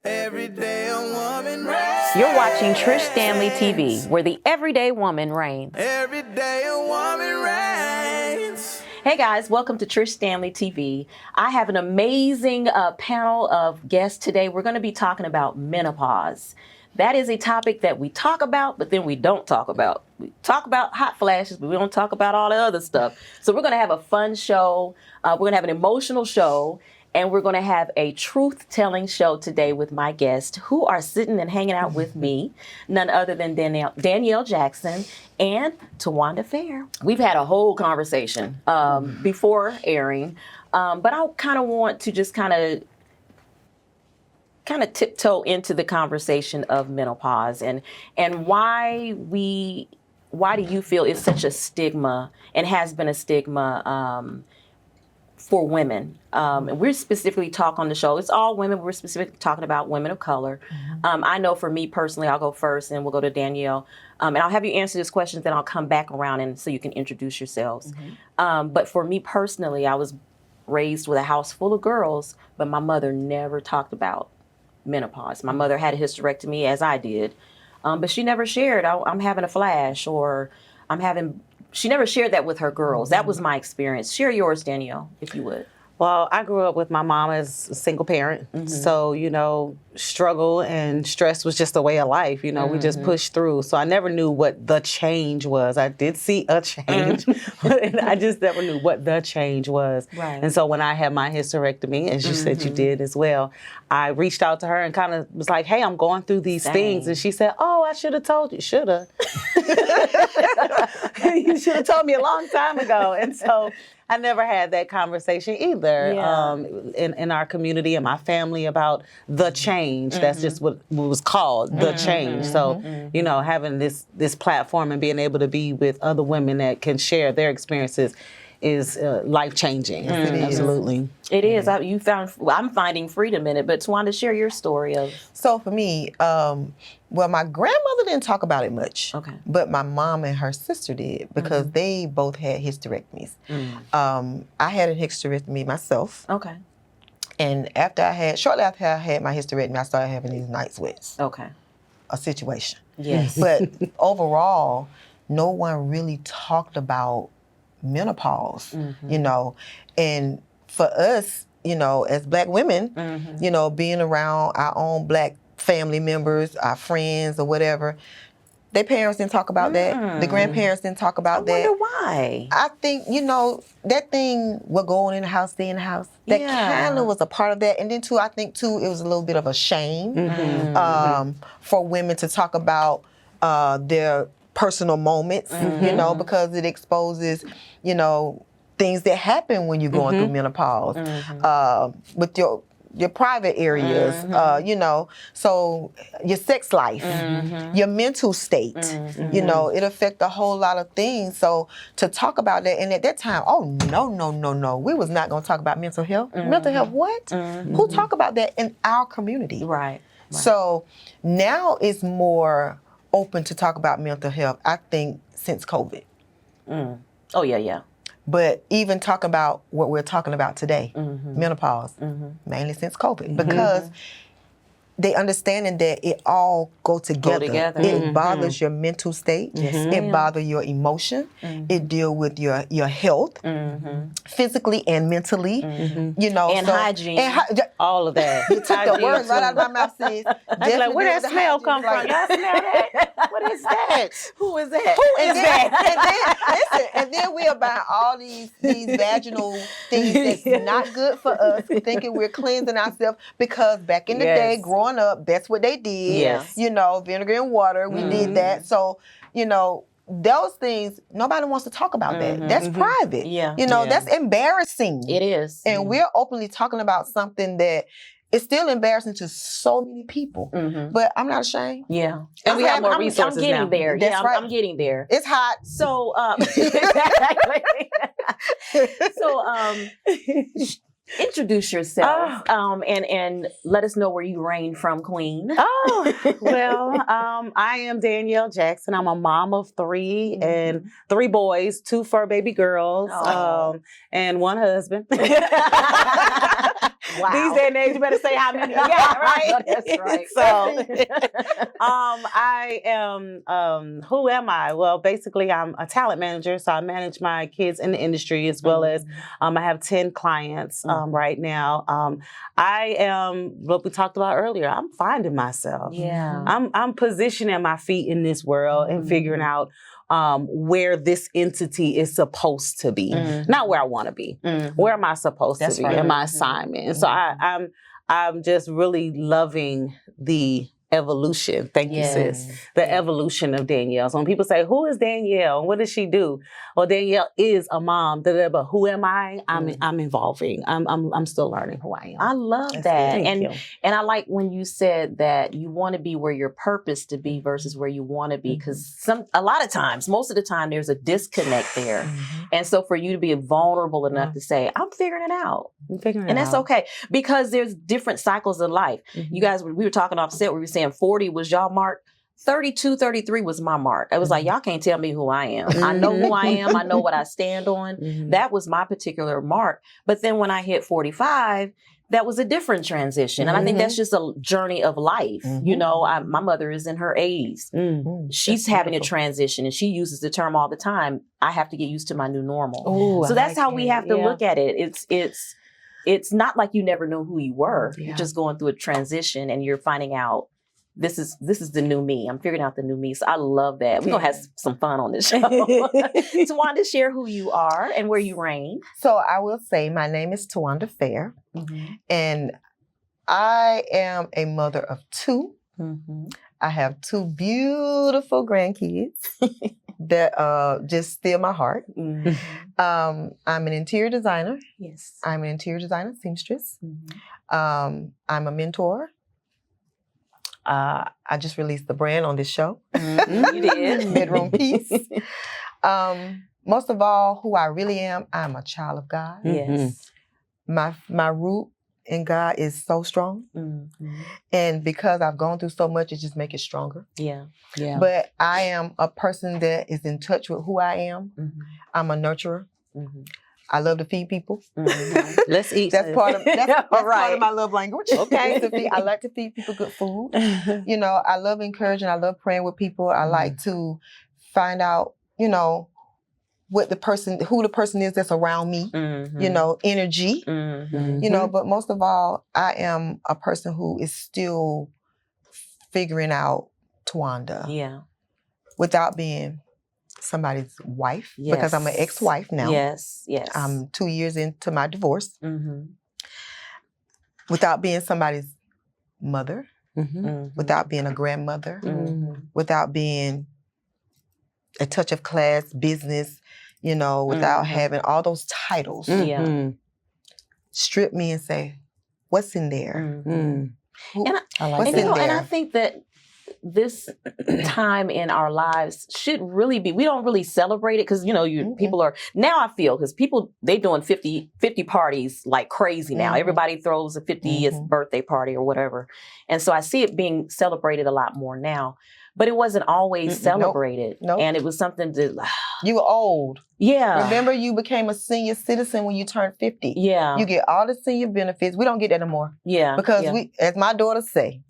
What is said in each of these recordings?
Everyday a woman reigns. You're watching Trish Standley TV, where the everyday woman reigns. Everyday a woman reigns. Hey guys, welcome to Trish Standley TV. I have an amazing panel of guests today. We're going to be talking about menopause. That is a topic that we talk about, but then we don't talk about. We talk about hot flashes, but we don't talk about all the other stuff. So we're going to have a fun show. We're going to have an emotional show. And we're going to have a truth-telling show today with my guests who are sitting and hanging out with me, none other than Danielle Jackson and Tawanda Fair. We've had a whole conversation before airing, but I kind of want to just kind of tiptoe into the conversation of menopause and why do you feel it's such a stigma and has been a stigma for women. And we're specifically talking on the show. It's all women. We're specifically talking about women of color. I know for me personally, I'll go first and we'll go to Danielle. And I'll have you answer this question, then I'll come back around and so you can introduce yourselves. But for me personally, I was raised with a house full of girls, but my mother never talked about menopause. My mother had a hysterectomy as I did, but she never shared, I'm having a flash or she never shared that with her girls. That was my experience. Share yours, Danielle, if you would. Well, I grew up with my mom as a single parent. So, you know, struggle and stress was just a way of life. You know, we just pushed through. So I never knew what the change was. I did see a change, but I just never knew what the change was. Right. And so when I had my hysterectomy, as you said you did as well, I reached out to her and kind of was like, hey, I'm going through these things. And she said, oh, I should have told you. Should have. You should have told me a long time ago. And so I never had that conversation either in our community and my family about the change. That's just what was called, the change. So, you know, having this platform and being able to be with other women that can share their experiences is life-changing. Absolutely. It is. I'm finding freedom in it, but Tawanda, share your story of. So for me, well, my grandmother didn't talk about it much. Okay. But my mom and her sister did because they both had hysterectomies. I had a hysterectomy myself. Okay. And shortly after I had my hysterectomy, I started having these night sweats. Okay. A situation. Yes. But overall, no one really talked about menopause, you know. And for us, you know, as Black women, you know, being around our own Black family members, our friends or whatever, their parents didn't talk about that. The grandparents didn't talk about that. I wonder why. I think, you know, that thing, what go on in the house, stay in the house, that kind of was a part of that. And then too, I think too, it was a little bit of a shame for women to talk about their personal moments, you know, because it exposes, you know, things that happen when you're going through menopause with your private areas, you know, so your sex life, your mental state, you know, it affects a whole lot of things. So to talk about that, and at that time, oh, no, we was not going to talk about mental health. Mental health, what? Who talk about that in our community? Right. So now it's more open to talk about mental health, I think, since COVID. Oh, yeah. But even talk about what we're talking about today, menopause, mainly since COVID, because they understanding that it all go together. It bothers your mental state. It bothers your emotion. It deal with your health, physically and mentally. You know, and hygiene. All of that. You took the words right out of my mouth, sis. Like, where that smell come from? Y'all smell that? What is that? Who is that? Who is that? And then we about all these vaginal things that's not good for us, thinking we're cleansing ourselves, because back in the day, growing up, that's what they did. You know, vinegar and water, we did that. So, you know, those things, nobody wants to talk about that. That's private. You know, that's embarrassing. It is. And we're openly talking about something that is still embarrassing to so many people. But I'm not ashamed. And we have more resources now. I'm getting there. That's right. I'm getting there. It's hot. So, exactly. So, introduce yourself and let us know where you reign from, Queen. Well, I am Danielle Jackson. I'm a mom of 3 and 3 boys, 2 fur baby girls, and 1 husband. Wow. These day and age, you better say how many you got, right? That's right. So, I am, who am I? Well, basically, I'm a talent manager, so I manage my kids in the industry as well as I have 10 clients right now. I am, what we talked about earlier, I'm finding myself. Yeah. I'm positioning my feet in this world and figuring out where this entity is supposed to be, not where I want to be. Where am I supposed to be in my assignment? And so I'm just really loving the evolution. Thank you, sis. The evolution of Danielle. So when people say, "Who is Danielle? And what does she do?" Well, Danielle is a mom. But who am I? I'm evolving. I'm still learning who I am. I love that. Thank you. And I like when you said that you want to be where you're purposed to be versus where you want to be, because a lot of times, most of the time, there's a disconnect there. And so for you to be vulnerable enough to say, "I'm figuring it out," and that's okay, because there's different cycles of life. You guys, we were talking off set. We were saying 40 was y'all mark. 32, 33 was my mark. I was like, y'all can't tell me who I am. I know who I am. I know what I stand on. That was my particular mark. But then when I hit 45, that was a different transition. And I think that's just a journey of life. You know, my mother is in her 80s. She's having a transition, and she uses the term all the time, "I have to get used to my new normal." So that's how we have to look at it. It's not like you never know who you were. You're just going through a transition and you're finding out, this is the new me. I'm figuring out the new me. So I love that. We're going to have some fun on this show. Tawanda, share who you are and where you reign. So I will say my name is Tawanda Fair, and I am a mother of 2. I have 2 beautiful grandkids that just steal my heart. I'm an interior designer. Yes. I'm an interior designer, seamstress. I'm a mentor. I just released the brand on this show. You did. Bedroom Peace. Most of all, who I really am, I'm a child of God. Yes. My root in God is so strong. And because I've gone through so much, it just makes it stronger. Yeah. But I am a person that is in touch with who I am. I'm a nurturer. I love to feed people. Let's eat. That's part of part of my love language. Okay. I like to feed people good food. You know, I love encouraging. I love praying with people. I like to find out, you know, who the person is that's around me. You know, energy. You know, but most of all, I am a person who is still figuring out Tawanda. Yeah. Without being somebody's wife, because I'm an ex-wife now. Yes. I'm 2 years into my divorce. Without being somebody's mother, without being a grandmother, without being a touch of class, business, you know, without having all those titles. Strip me and say, what's in there? And I think that this time in our lives should really be, we don't really celebrate it because, you know, people are, now I feel, because people, they doing 50 parties like crazy now. Everybody throws a 50th birthday party or whatever. And so I see it being celebrated a lot more now. But it wasn't always celebrated. And it was something that... You were old. Yeah. Remember, you became a senior citizen when you turned 50. Yeah. You get all the senior benefits. We don't get that anymore. Yeah. Because we, as my daughter say,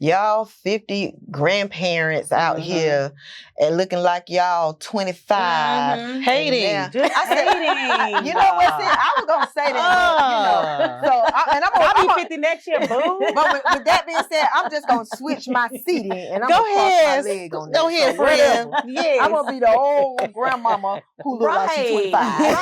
y'all 50 grandparents out here and looking like y'all 25. Hating. I said, you know what? See, I was going to say that. You know, so I'll be 50 next year, boo. But with that being said, I'm just going to switch my seating and I'm going to cross my leg on that. Go ahead, friend. Yes. I'm going to be the old grandmama who looks like she's 25.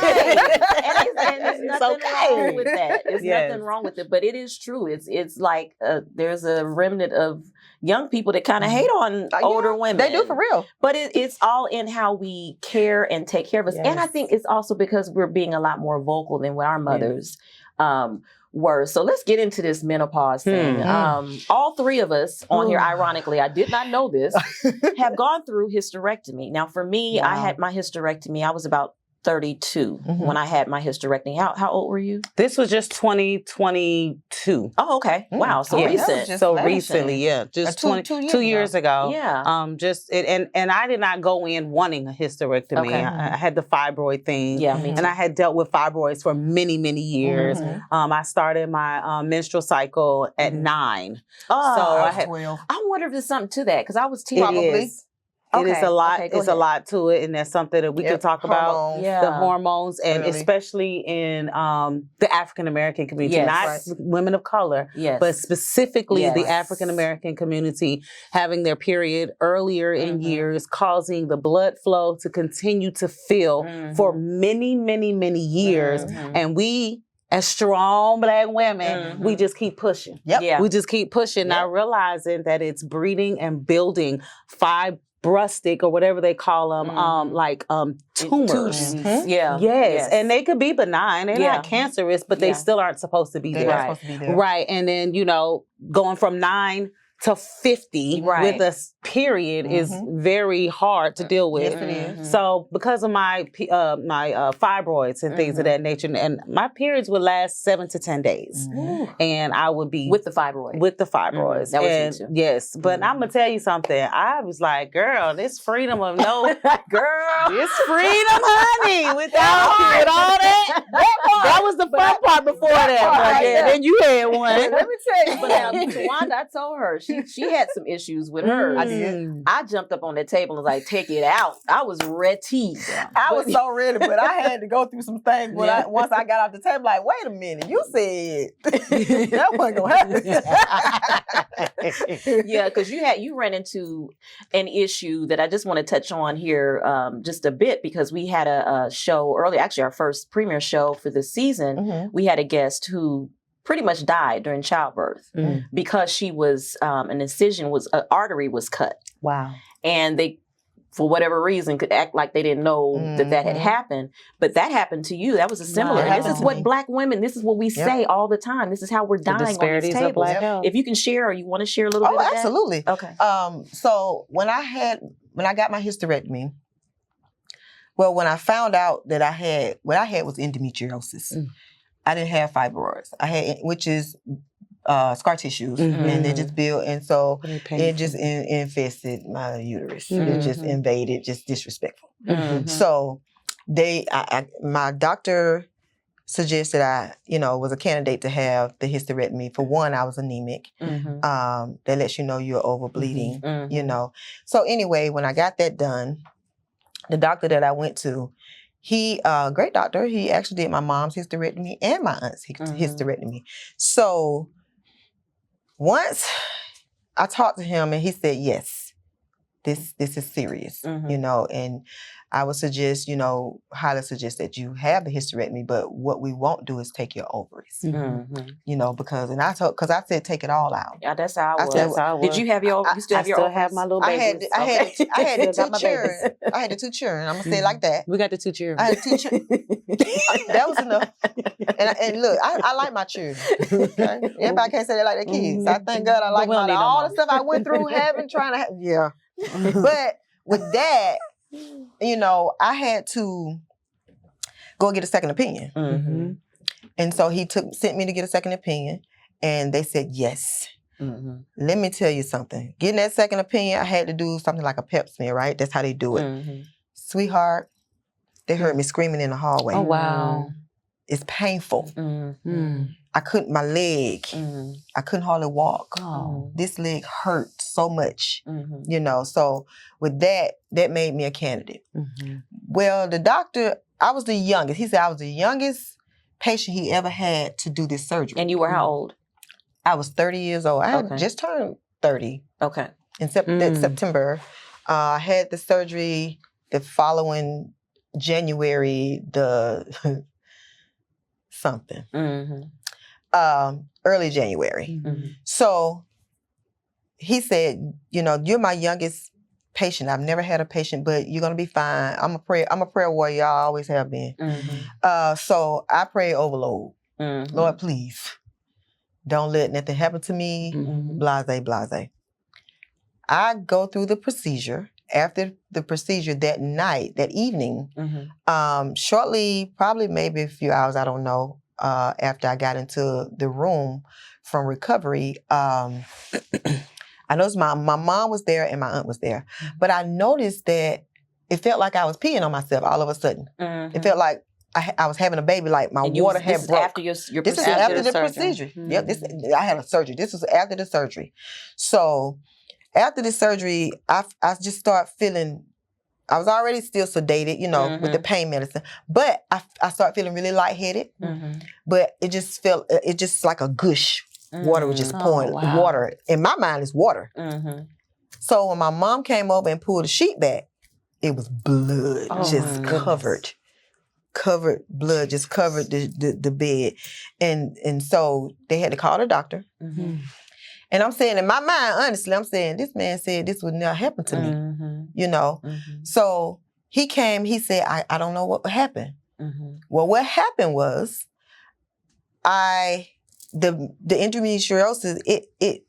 And there's nothing wrong with that. There's nothing wrong with it. But it is true. It's like there's a remnant of young people that kind of hate on older women. They do, for real. But it's all in how we care and take care of us. And I think it's also because we're being a lot more vocal than what our mothers were. So let's get into this menopause thing. All 3 of us on here, ironically, I did not know this, have gone through hysterectomy. Now, for me, I had my hysterectomy. I was about 32 when I had my hysterectomy. How old were you? This was just 2022. Oh, okay. Wow. So Yeah. recent. just So last recently, year. just Two 2 years ago. Yeah. And I did not go in wanting a hysterectomy. Okay. I had the fibroid thing. Yeah, me too. And I had dealt with fibroids for many, many years. I started my menstrual cycle at 9. Oh, So I had 12. I wonder if there's something to that because I was It probably. is. It is Okay, a lot. okay, go It's a ahead. lot to it, and that's something that we could talk about. Hormones. Yeah. The hormones, and Really. especially in the African American community, Yes. not Right. women of color, Yes. but specifically Yes. the African American community having their period earlier in years, causing the blood flow to continue to fill for many, many, many years, and we. As strong Black women, we just keep pushing. Yep. Yeah. We just keep pushing, not realizing that it's breeding and building fibrostic or whatever they call them, tumors. Yeah. Yes. And they could be benign. They're Yeah. not cancerous, but they Yeah. still aren't supposed to be They're there. not supposed to be there. Right. And then, going from 9 to 50 Right. with a period is very hard to deal with. Yes, it is. So because of my fibroids and things of that nature, and my periods would last 7 to 10 days, and I would be With the fibroid. with the fibroids. That was me And too. yes, but I'm gonna tell you something. I was like, girl, this freedom of no, Girl. this freedom, honey, with all that. That was the fun part before that. But yeah. then you had one. Let me tell you, but Tawanda, I told her she had some issues with hers. I did. I jumped up on that table and was like, take it out. I was ready. I was so ready, but I had to go through some things. But once I got off the table, like, wait a minute, you said that wasn't gonna happen. Yeah, because you ran into an issue that I just want to touch on here just a bit, because we had a show earlier, actually our first premiere show for the season. We had a guest who pretty much died during childbirth because she was an artery was cut, Wow. and they, for whatever reason, could act like they didn't know that had happened. But that happened to you. That was a similar. it And this happened is to what me. Black women, this is what we say all the time. This is how we're dying on this disparities of table. Black health. If you can share, or you want to share a little bit of that? Absolutely. Okay. So when I got my hysterectomy, well, when I found out that what I had was endometriosis. I didn't have fibroids. I had, which is scar tissues, and they just built, and so it just infested my uterus. It just invaded, just disrespectful. So my doctor suggested I, was a candidate to have the hysterectomy. For one, I was anemic. That lets you know you're over bleeding. So anyway, when I got that done, the doctor that I went to, he, great doctor, he actually did my mom's hysterectomy and my aunt's hysterectomy. So once I talked to him, and he said, yes, this is serious, and I would suggest, highly suggest that you have the hysterectomy, but what we won't do is take your ovaries, because I said take it all out. Yeah, that's how I was. That's how I was. Did you have your? You still have your? I still have my little babies. I had Still the got two my children. babies. I had the two children. I'm gonna say it like that. We got the 2 children. I had 2 children. That was enough. And look, I like my children. Okay? Everybody can't say they like their kids. I thank God I like we don't need no all more. the stuff I went through yeah. But with that, I had to go get a second opinion. And so he sent me to get a second opinion, and they said yes. Let me tell you something. Getting that second opinion, I had to do something like a pep smear, right? That's how they do it. Sweetheart, they heard me screaming in the hallway. Oh, wow. It's painful. I couldn't, my leg, I couldn't hardly walk. Oh. This leg hurt so much, So with that made me a candidate. Well, the doctor, I was the youngest. He said I was the youngest patient he ever had to do this surgery. And you were how old? I was 30 years old. I had just turned 30 Okay. in September. I had the surgery the following January, something. Early January. So he said, you're my youngest patient. I've never had a patient, but you're gonna be fine. I'm a prayer warrior. I always have been. So I pray overload. Lord, please don't let nothing happen to me. Blase, blase. I go through the procedure, after the procedure that night, that evening, shortly, probably maybe a few hours, I don't know, after I got into the room from recovery, I noticed my mom was there and my aunt was there. But I noticed that it felt like I was peeing on myself all of a sudden. It felt like I was having a baby, like my water had broke. After your procedure? This is after the procedure. Yep, I had a surgery. This was after the surgery. So after the surgery, I just started feeling, I was already still sedated, you know, with the pain medicine. But I started feeling really lightheaded. But it just felt, it just like a gush. Water was just pouring. Water, in my mind, is water. So when my mom came over and pulled the sheet back, it was blood just covered blood, just covered the bed. And so they had to call the doctor. And I'm saying, in my mind, honestly, I'm saying, this man said this would never happen to me, you know? So he came, he said, I don't know what happened. Well, what happened was, the endometriosis, it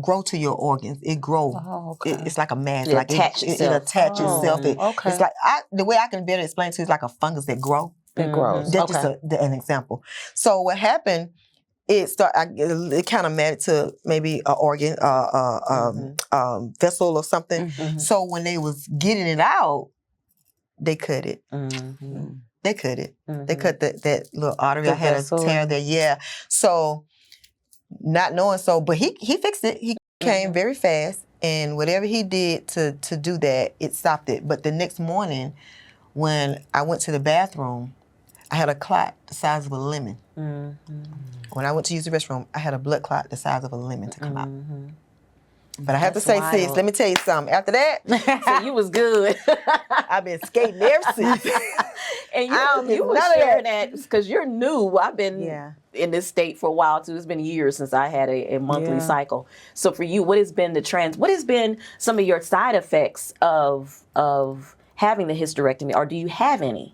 grow to your organs. It grow. It's like a mass. It attach itself. It attach itself. It's like, the way I can better explain to you, it's like a fungus that grow. It grows. That's just an example. So what happened, it kind of mattered to maybe an organ, vessel or something. So when they was getting it out, they cut it. They cut it. They cut that little artery. I had a tear there. Yeah. So not knowing but he fixed it. He came very fast, and whatever he did to do that, it stopped it. But the next morning, when I went to the bathroom, I had a clot the size of a lemon. When I went to use the restroom, I had a blood clot the size of a lemon to come out. But I have to say, sis, let me tell you something. After that, so you was good. I've been skating ever since. And you were sharing that because you're new. I've been in this state for a while too. It's been years since I had a monthly cycle. So for you, what has been some of your side effects of having the hysterectomy, or do you have any?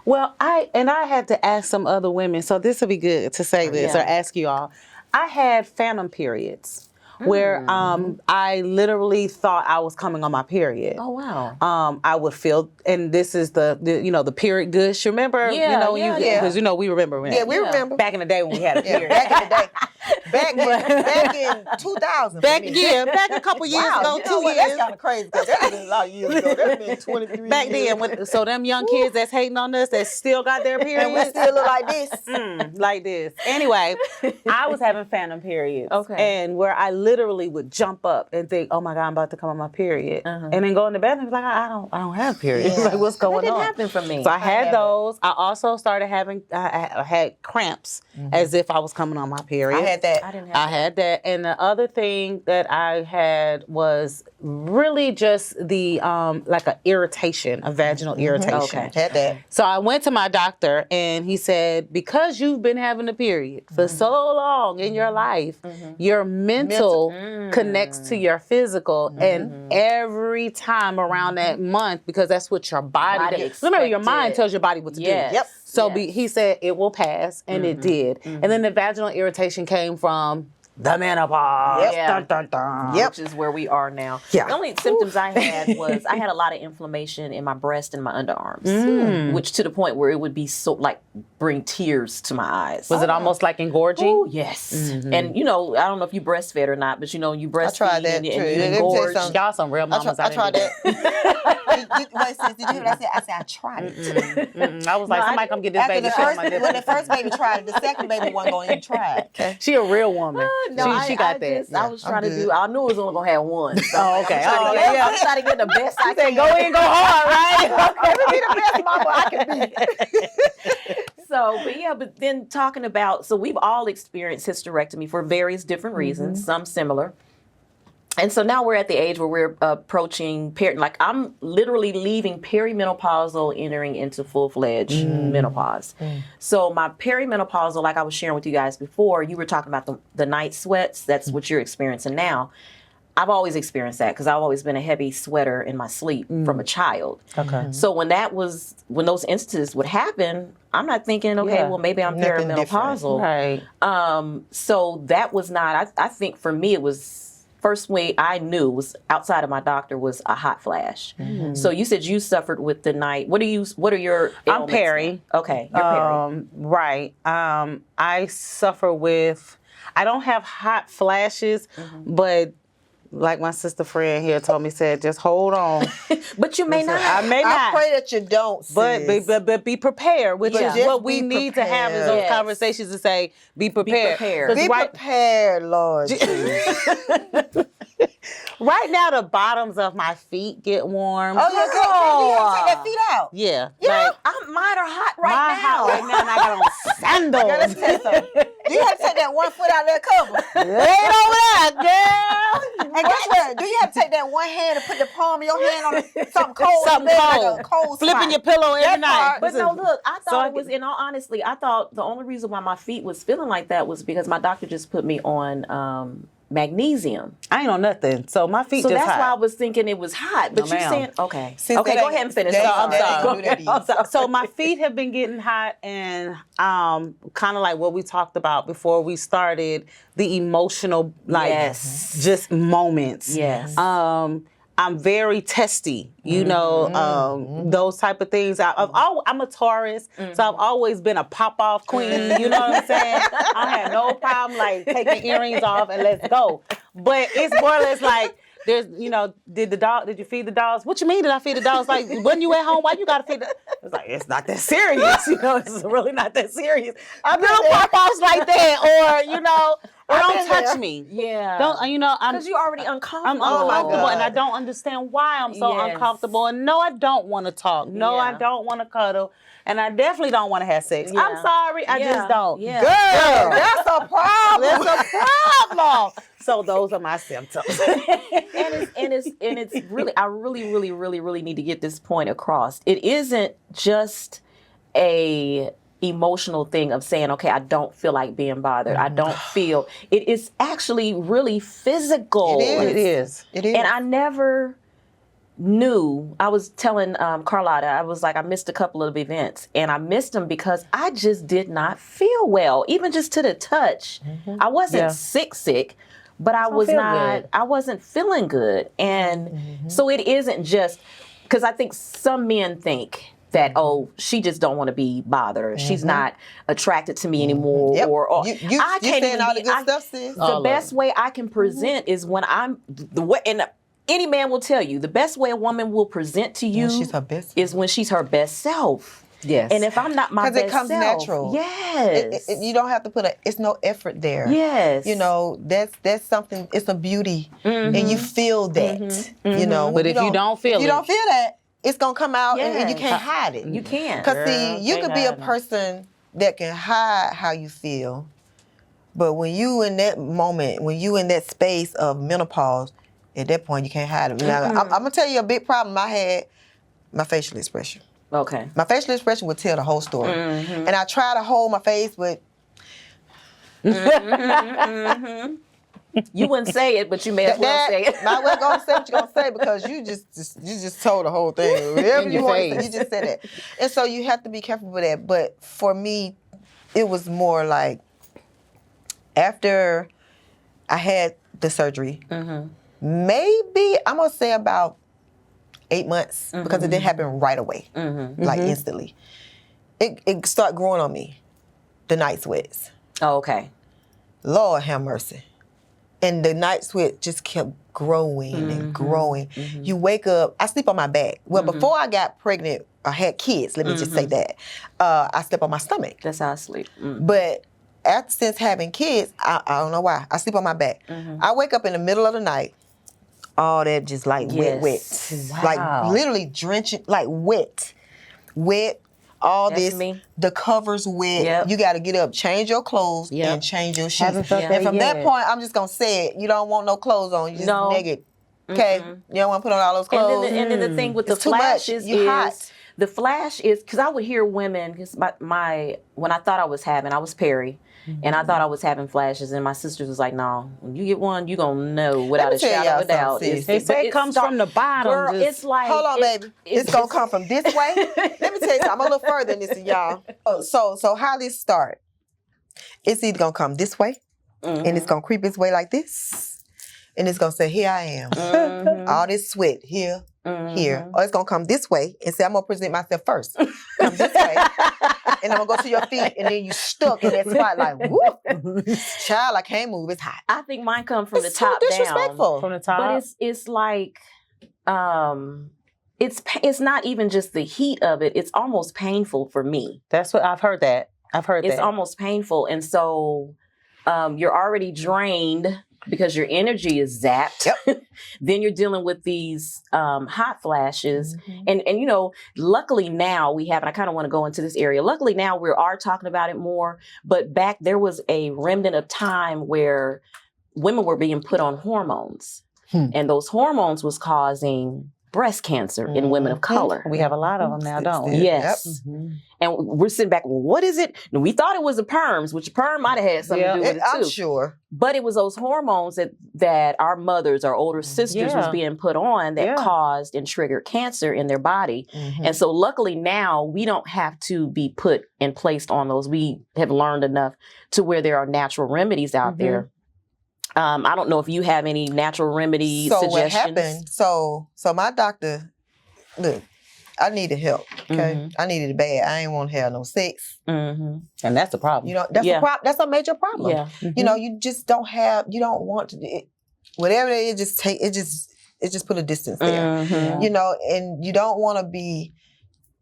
Well, I had to ask some other women, so this would be good to say this or ask you all. I had phantom periods where I literally thought I was coming on my period. Oh wow! I would feel, and this is the period gush. Remember? Because we remember. Yeah, we remember back in the day when we had a period. Back in the day. Back in 2000. Back a couple years ago, 2 years. That's kind of crazy because that was a lot of years ago. That's been 23 back years. Then, so them young kids that's hating on us that still got their periods. And we still look like this. Like this. Anyway, I was having phantom periods. Okay. And where I literally would jump up and think, oh my God, I'm about to come on my period. And then go in the bathroom and be like, I don't have periods. Like, what's going on? That didn't happen for me. So I had those. I also started having, I had cramps as if I was coming on my period. I had that. I had that. And the other thing that I had was really just the, like a irritation, a vaginal irritation. Okay. Had that. So I went to my doctor and he said, because you've been having a period for so long in your life, your mental connects to your physical. And every time around that month, because that's what your body remember, your mind tells your body what to do. Yep. So he said it will pass, and it did. And then the vaginal irritation came from the menopause. Yep. Dun, dun, dun. Which is where we are now. Yeah. The only symptoms I had was I had a lot of inflammation in my breast and my underarms, which to the point where it would be so like bring tears to my eyes. Was it almost like engorging? Oh, yes. And I don't know if you breastfed or not, but you breastfeed. I tried that and you engorged. Y'all some real mamas. I tried that. Wait, sis, did you hear what I said? I tried it. I was like, somebody come get this baby. When the first baby tried it, the second baby wasn't going to even try it. Okay. She a real woman. She got that. I was trying to do. I knew it was only gonna have one. So okay. I'm trying to get the best I can. Go in, go hard, right? Okay, let me be the best mama I can be. So, but then talking about, so we've all experienced hysterectomy for various different reasons, some similar. And so now we're at the age where we're approaching, like I'm literally leaving perimenopausal, entering into full-fledged menopause. So my perimenopausal, like I was sharing with you guys before, you were talking about the night sweats. That's what you're experiencing now. I've always experienced that because I've always been a heavy sweater in my sleep from a child. Okay. So when those instances would happen, I'm not thinking, okay, well maybe I'm perimenopausal. Right. So that was not. I think for me it was first way I knew was outside of my doctor was a hot flash. So you said you suffered with the night. What are your I'm ailments Perry. now? Okay, you're Perry. Right. I suffer with, I don't have hot flashes, but like my sister friend here told me, said, just hold on. But you may not. I may I not. pray that you don't, sis. But be prepared, which is Just what we be need to have is prepared. those Yes. conversations to say, be prepared. prepared. 'Cause Be right, prepared, Lord. right now, the bottoms of my feet get warm. Oh, yeah, girl, you gotta take that feet out. Yeah. Yeah. Mine are hot right my now. house right now, and I got on sandals. Girl, let me tell you something. You have to take that one foot out of that cover. Lay it over there, girl. And guess what? Do you have to take that one hand and put the palm of your hand on something cold? Something like cold. a cold Flipping spot? your pillow every That night. part. But no, look, I So thought I it was, can- in all honesty, I thought the only reason why my feet was feeling like that was because my doctor just put me on magnesium. I ain't on nothing, so my feet So just that's hot. why I was thinking it was hot. But No, you're ma'am. saying, okay. Sis, Okay, that go ain't- ahead and finish. that- I'm that sorry. ain't do that I'm sorry. So my feet have been getting hot, and kind of like what we talked about before we started, the emotional, like Yes. just moments. Yes. I'm very testy, you know, those type of things. I'm a Taurus, so I've always been a pop-off queen, you know what I'm saying? I had no problem, like, taking earrings off and let's go. But it's more or less like, there's, you know, did you feed the dogs? What you mean did I feed the dogs? Like, when you at home, why you gotta feed the... It's like, it's not that serious, you know, it's really not that serious. I'm little pop-offs like that, or, you know, or don't touch me. Yeah. Don't, you know, Because you're already I'm uncomfortable. uncomfortable, God. and I don't understand why I'm so Yes. uncomfortable. And no, I don't want to talk. No, I Yeah. don't want to cuddle. And I definitely don't want to have sex. Yeah. I'm sorry, I Yeah. just don't. Yeah. Girl, that's a problem. That's a problem. So those are my symptoms. and it's really, I really need to get this point across. It isn't just a emotional thing of saying, okay, I don't feel like being bothered. I don't feel. It is actually really physical. It is. It is. And I never knew. I was telling Carlotta, I was like, I missed a couple of events, and I missed them because I just did not feel well, even just to the touch. I wasn't sick, but I was feel not. good. I wasn't feeling good, and so it isn't just because I think some men think that, oh, she just don't want to be bothered. She's not attracted to me anymore. Yep. Or you I can't saying even all be- the good I- stuff, sis. The All of best it. way I can present is when I'm the way, and any man will tell you, the best way a woman will present to you she's her best is when she's her best self. Yes. And if I'm not my 'Cause best it comes self, natural. yes, You don't have to it's no effort there. yes, You know, that's something, it's a beauty. And you feel that, you know. But if you don't feel if you it- don't feel that, it's going to come out and you Yes. can't hide it. you can't. Because see, Girl, you can't could be a hide it. person that can hide how you feel. But when you in that moment, when you in that space of menopause, at that point you can't hide it. Now, I'm going to tell you a big problem I had, my facial expression. Okay. My facial expression would tell the whole story. And I try to hold my face, but You wouldn't say it, but you may as well say it. might well go and say what you're gonna say because you just told the whole thing. Whatever In you your want to say, face. you just said it. And so you have to be careful with that. But for me, it was more like after I had the surgery, maybe I'm gonna say about 8 months because it didn't happen right away, like instantly. It started growing on me, the night sweats. Oh, okay. Lord have mercy. And the night sweat just kept growing and growing. You wake up, I sleep on my back. Well, before I got pregnant, I had kids, let me just say that. I slept on my stomach. That's how I sleep. But since having kids, I don't know why, I sleep on my back. I wake up in the middle of the night, all that just like Yes. wet. Like literally drenching, like wet. All That's this, me. the cover's wet. Yep. You got to get up, change your clothes, Yep. and change your shoes. Haven't felt And that from yet. that point, I'm just gonna say it. You don't want no clothes on. You just No. naked. Okay. You don't want to put on all those clothes. And then the thing with the It's too much. flashes You is hot. the flash is because I would hear women because my when I thought I was Perry. And I thought I was having flashes, and my sisters was like, "No, when you get one, you gonna know without me a tell shadow y'all of a doubt." something, sis. They say it comes from the bottom. Girl, just- it's like Hold on, baby. It's gonna come from this way. Let me tell you something. I'm a little further than this, y'all. So how this start? It's either gonna come this way, and it's gonna creep its way like this, and it's gonna say, here I am. All this sweat here, here. Or it's gonna come this way and say, I'm gonna present myself first. Come this way. And I'm gonna go to your feet, and then you stuck in that spot like, whoop. Child, I can't move. It's hot. I think mine comes from It's the top so disrespectful. down. From the top. But it's like, it's not even just the heat of it. It's almost painful for me. That's what I've heard that. It's almost painful. And so you're already drained because your energy is zapped. Yep. Then you're dealing with these hot flashes. And you know, luckily now we have, and I kind of want to go into this area. Luckily now we are talking about it more. But back there was a remnant of time where women were being put on hormones. And those hormones was causing breast cancer in women of color. We have a lot of them now, don't we? Yes. And we're sitting back, well, what is it? And we thought it was the perms, which perm might have had something to do with it too. I'm sure. But it was those hormones that our mothers, our older sisters was being put on that caused and triggered cancer in their body. And so luckily now we don't have to be put and placed on those. We have learned enough to where there are natural remedies out there. I don't know if you have any natural remedy suggestions. What happened? So my doctor, look, I needed help. Okay, I needed it bad. I ain't want to have no sex, and that's a problem. You know, that's a problem. That's a major problem. Yeah. You know, you just don't have. You don't want to. Whatever it is, just take it. Just put a distance there. You know, and you don't want to be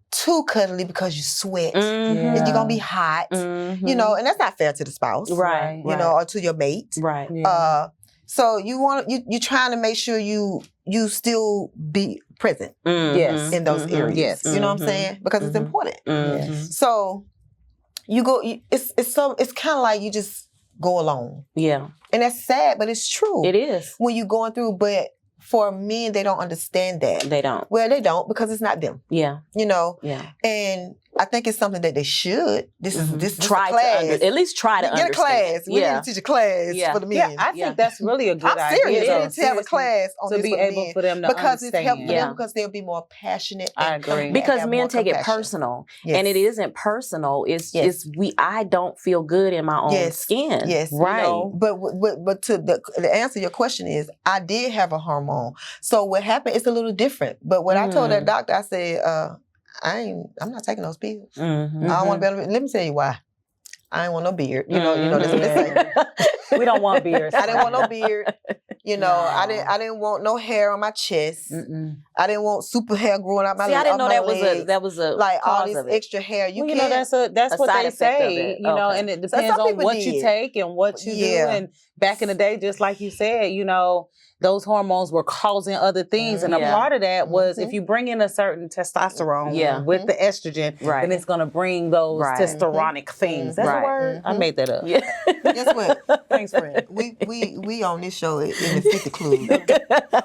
too cuddly because you sweat. You're gonna be hot. You know, and that's not fair to the spouse, Right. You know, or to your mate, Right. So you're trying to make sure you still be present, in those areas. Yes. You know what I'm saying? Because it's important. So you go. It's kind of like you just go alone. Yeah. And that's sad, but it's true. It is. When you're going through, but for men, they don't understand that. They don't. Well, they don't because it's not them. Yeah. You know. Yeah. And I think it's something that they should. This is Try a class. at least try to Get understand. a class. We need to teach a class for the men. Yeah, I think that's really a good I'm idea. serious. though. We need to have a class on to this be for the able men. for them to because understand. it's helping them because they'll be more passionate. I and agree. Because have men more take it compassion. personal, Yes. and it isn't personal. It's I don't feel good in my own skin. Yes, Right. You know, but to the answer your question is, I did have a hormone. So what happened? It's a little different. But when I told that doctor, I said, I'm not taking those pills. I don't want to be able to, let me tell you why. I ain't want no beard. You know, that's what they say. We don't want beards. I didn't want no beard. You know, I didn't want no hair on my chest. I didn't want super hair growing out my legs. See, I didn't know that was a like all cause this of it. extra hair. You know, that's what side they effect of say. it. You know, Okay. and it So depends some on people what you did. take and what you do. And back in the day, just like you said, you know, those hormones were causing other things. And a part of that was if you bring in a certain testosterone with the estrogen, then it's going to bring those testosteronic things. That's a word. I made that up. Yeah. Guess what? Thanks, friend. We on this show in the 50 Club.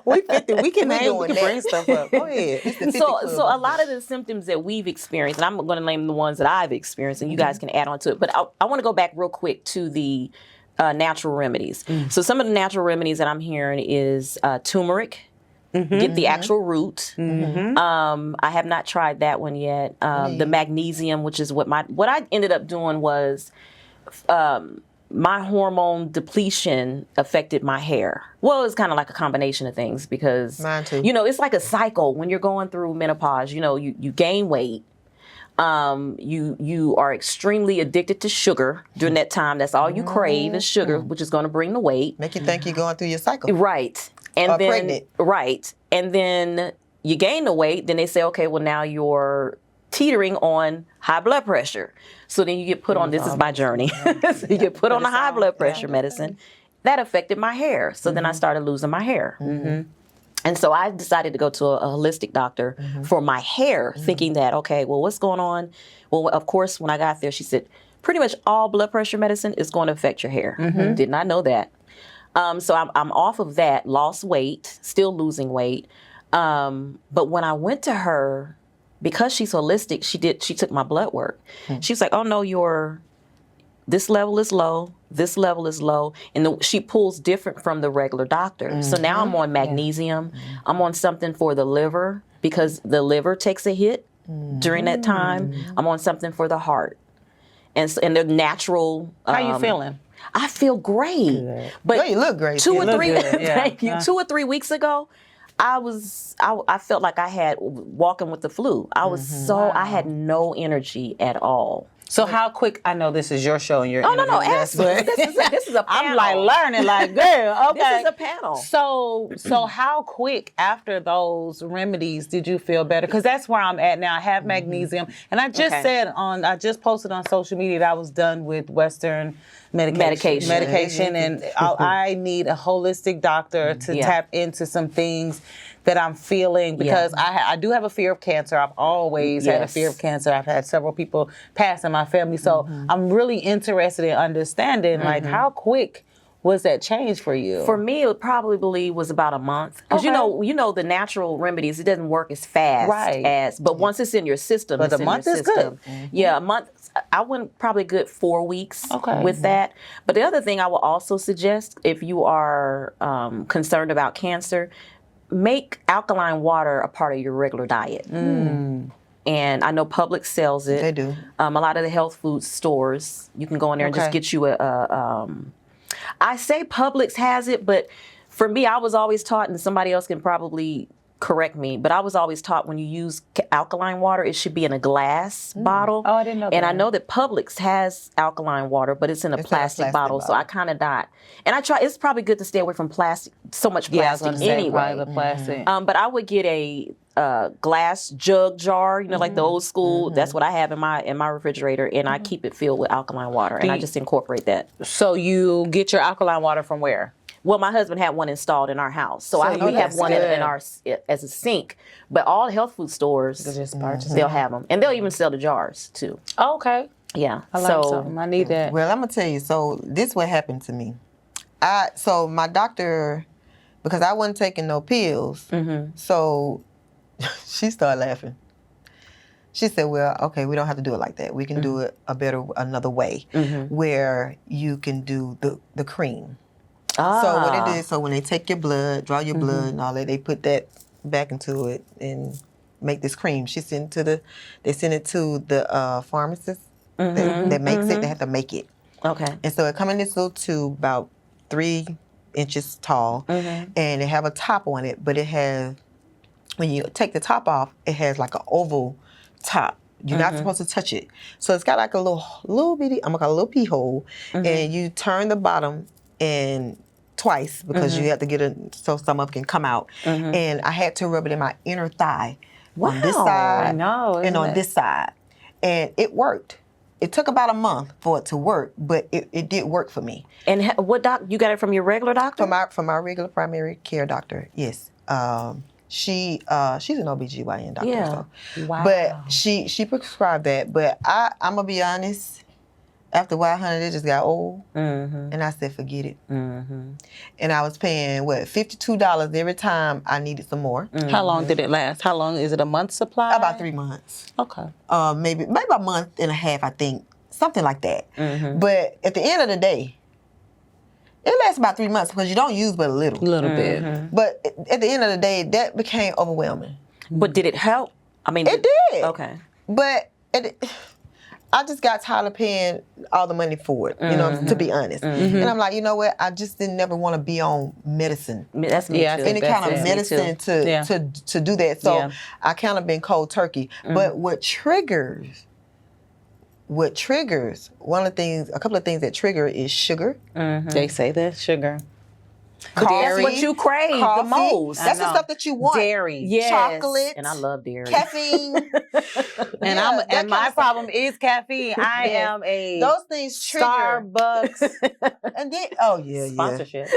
We 50. We can doing bring stuff up. Go ahead. So a lot of the symptoms that we've experienced, and I'm going to name the ones that I've experienced, and you guys can add on to it. But I want to go back real quick to the natural remedies. So some of the natural remedies that I'm hearing is turmeric. Get the actual root. I have not tried that one yet. The magnesium, which is what I ended up doing was my hormone depletion affected my hair. Well, it's kind of like a combination of things because Mine too. you know, it's like a cycle when you're going through menopause. You know, you gain weight. You are extremely addicted to sugar during that time. That's all you crave is sugar, which is going to bring the weight. Make you think you're going through your cycle. Right. And Or then pregnant. Right. And then you gain the weight, then they say, okay, well now you're teetering on high blood pressure. So then you get put on, this is my journey. So you get put on the high blood pressure medicine. That affected my hair. So then I started losing my hair. And so I decided to go to a holistic doctor for my hair, thinking that, okay, well, what's going on? Well, of course, when I got there, she said, pretty much all blood pressure medicine is going to affect your hair. Did not know that. So I'm off of that, lost weight, still losing weight. But when I went to her, because she's holistic, she took my blood work. She was like, oh no, this level is low, this level is low. And she pulls different from the regular doctor. So now I'm on magnesium. I'm on something for the liver because the liver takes a hit during that time. I'm on something for the heart. And they're natural. How you feeling? I feel great. Good. But Girl, you look great. Two You or look three, good, yeah. thank you. 2 or 3 weeks ago, I felt like I had walking with the flu. I had no energy at all. So how quick? I know this is your show and your Oh, no, interview, ask me. but- This is a panel. I'm like learning, like, girl, okay. This is a panel. So how quick after those remedies did you feel better? Because that's where I'm at now. I have magnesium, and I just I just posted on social media that I was done with Western medication, and I need a holistic doctor to tap into some things that I'm feeling, because I do have a fear of cancer. I've always had a fear of cancer. I've had several people pass in my family. So I'm really interested in understanding, like, how quick was that change for you? For me, it probably was about a month. Because you know the natural remedies, it doesn't work as fast but once it's in your system, But it's a in month your is system. good. Yeah, a month. I went probably good 4 weeks with that. But the other thing I will also suggest, if you are concerned about cancer, make alkaline water a part of your regular diet. And I know Publix sells it. They do. A lot of the health food stores, you can go in there and just get you I say Publix has it, but for me, I was always taught, and somebody else can probably correct me, but I was always taught when you use alkaline water, it should be in a glass bottle. Oh, I didn't know that. And I know that Publix has alkaline water, but it's in a plastic bottle, so I kind of not. And I try. It's probably good to stay away from plastic, so much plastic anyway. The plastic. But I would get a glass jug jar, you know, like the old school. That's what I have in my refrigerator, and I keep it filled with alkaline water, and I just incorporate that. So you get your alkaline water from where? Well, my husband had one installed in our house, so we have one in our as a sink. But all health food stores, they'll have them, and they'll even sell the jars too. Oh, okay. Yeah. I learned something. I need that. Well, I'm gonna tell you. So this what happened to me. So my doctor, because I wasn't taking no pills, so she started laughing. She said, "Well, okay, we don't have to do it like that. We can do it another way, where you can do the cream." So what it is, so when they take your blood, draw your blood and all that, they put that back into it and make this cream. They send it to the pharmacist that makes it. They have to make it. Okay. And so it comes in this little tube about 3 inches tall, and it have a top on it, but it has, when you take the top off, it has like an oval top. You're not supposed to touch it. So it's got like a little bitty, I'm gonna call it a little pee hole, and you turn the bottom and twice, because you have to get it so some of it can come out. And I had to rub it in my inner thigh on this side and on this side. And it worked. It took about a month for it to work, but it did work for me. And what you got it from your regular doctor? From my regular primary care doctor, yes. She's an OBGYN doctor. Yeah. So. Wow. But she prescribed that. But I'm going to be honest, after 𝐲100, it just got old. And I said, forget it. And I was paying, $52 every time I needed some more. How long did it last? How long? Is it a month supply? About 3 months. Okay. Maybe a month and a half, I think. Something like that. But at the end of the day, it lasts about 3 months because you don't use but a little. Bit. But at the end of the day, that became overwhelming. But did it help? I mean, it did. Okay. But I just got tired of paying all the money for it, you know, to be honest. And I'm like, you know what? I just didn't never want to be on medicine. That's me too. Any kind of medicine to do that. So I kind of been cold turkey. But what triggers, a couple of things that trigger is sugar. They say that sugar. Coffee, that's what you crave the most. That's the stuff that you want. Dairy. Yes. Chocolate. And I love dairy. Caffeine. And my problem is caffeine. I am a those things trigger. Starbucks And then Sponsorship.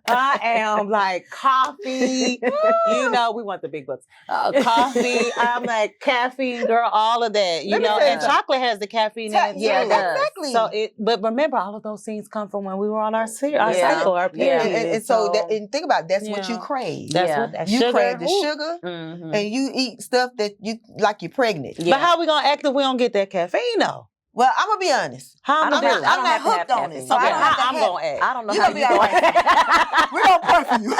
I am like coffee. You know, we want the big bucks. Coffee. I'm like caffeine girl. All of that. You know, and chocolate has the caffeine in it. Yeah, it does. exactly. So but remember, all of those things come from when we were on our cycle, our period. And so and think about it, that's what you crave. That's what you sugar. crave the sugar, and you eat stuff that you like you're pregnant. But how we gonna act if we don't get that caffeine though? Well, I'm gonna be honest. How I'm I'm gonna do? not hooked on it. So Okay, I don't have to I'm have gonna act. I don't know You how gonna you be all going. right. We're gonna pray for you.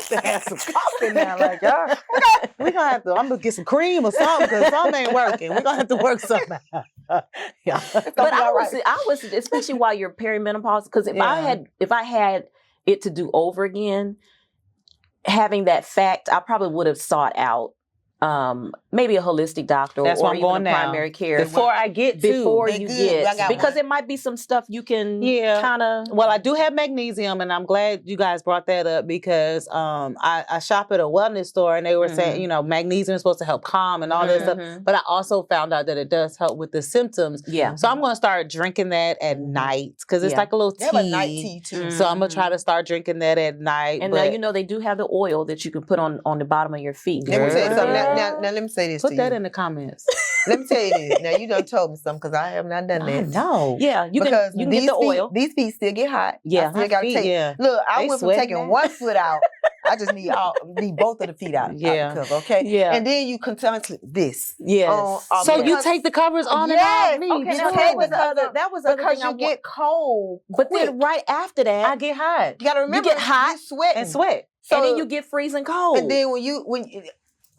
To have some coffee now, like y'all. We gonna have to. I'm gonna get some cream or something because something ain't working. We're gonna have to work something out. Yeah. But I was, especially while you're perimenopause, because if I had it to do over again, having that fact, I probably would have sought out maybe a holistic doctor That's or I'm even going a now. primary care Before I get because it might be some stuff you can kind of. Well, I do have magnesium, and I'm glad you guys brought that up because I shop at a wellness store, and they were saying, magnesium is supposed to help calm and all that stuff. But I also found out that it does help with the symptoms. Yeah. So I'm going to start drinking that at night because it's like a little tea. They have a night tea too. So I'm going to try to start drinking that at night. And now they do have the oil that you can put on the bottom of your feet. Let me tell you something. Now let me say this to you. Put that in the comments. Let me tell you this. Now, you done told me something because I have not done that. I know. Yeah, you can get the oil. These feet still get hot. Yeah. I still gotta take. Look, I went from taking one foot out. I just need both of the feet out. Yeah. Out the cover, okay? Yeah. And then you continuously this. Yes. So you take the covers on and off me. Okay, that was because you get cold. But then right after that, I get hot. You gotta remember, you get hot and sweat. and then you get freezing cold. And then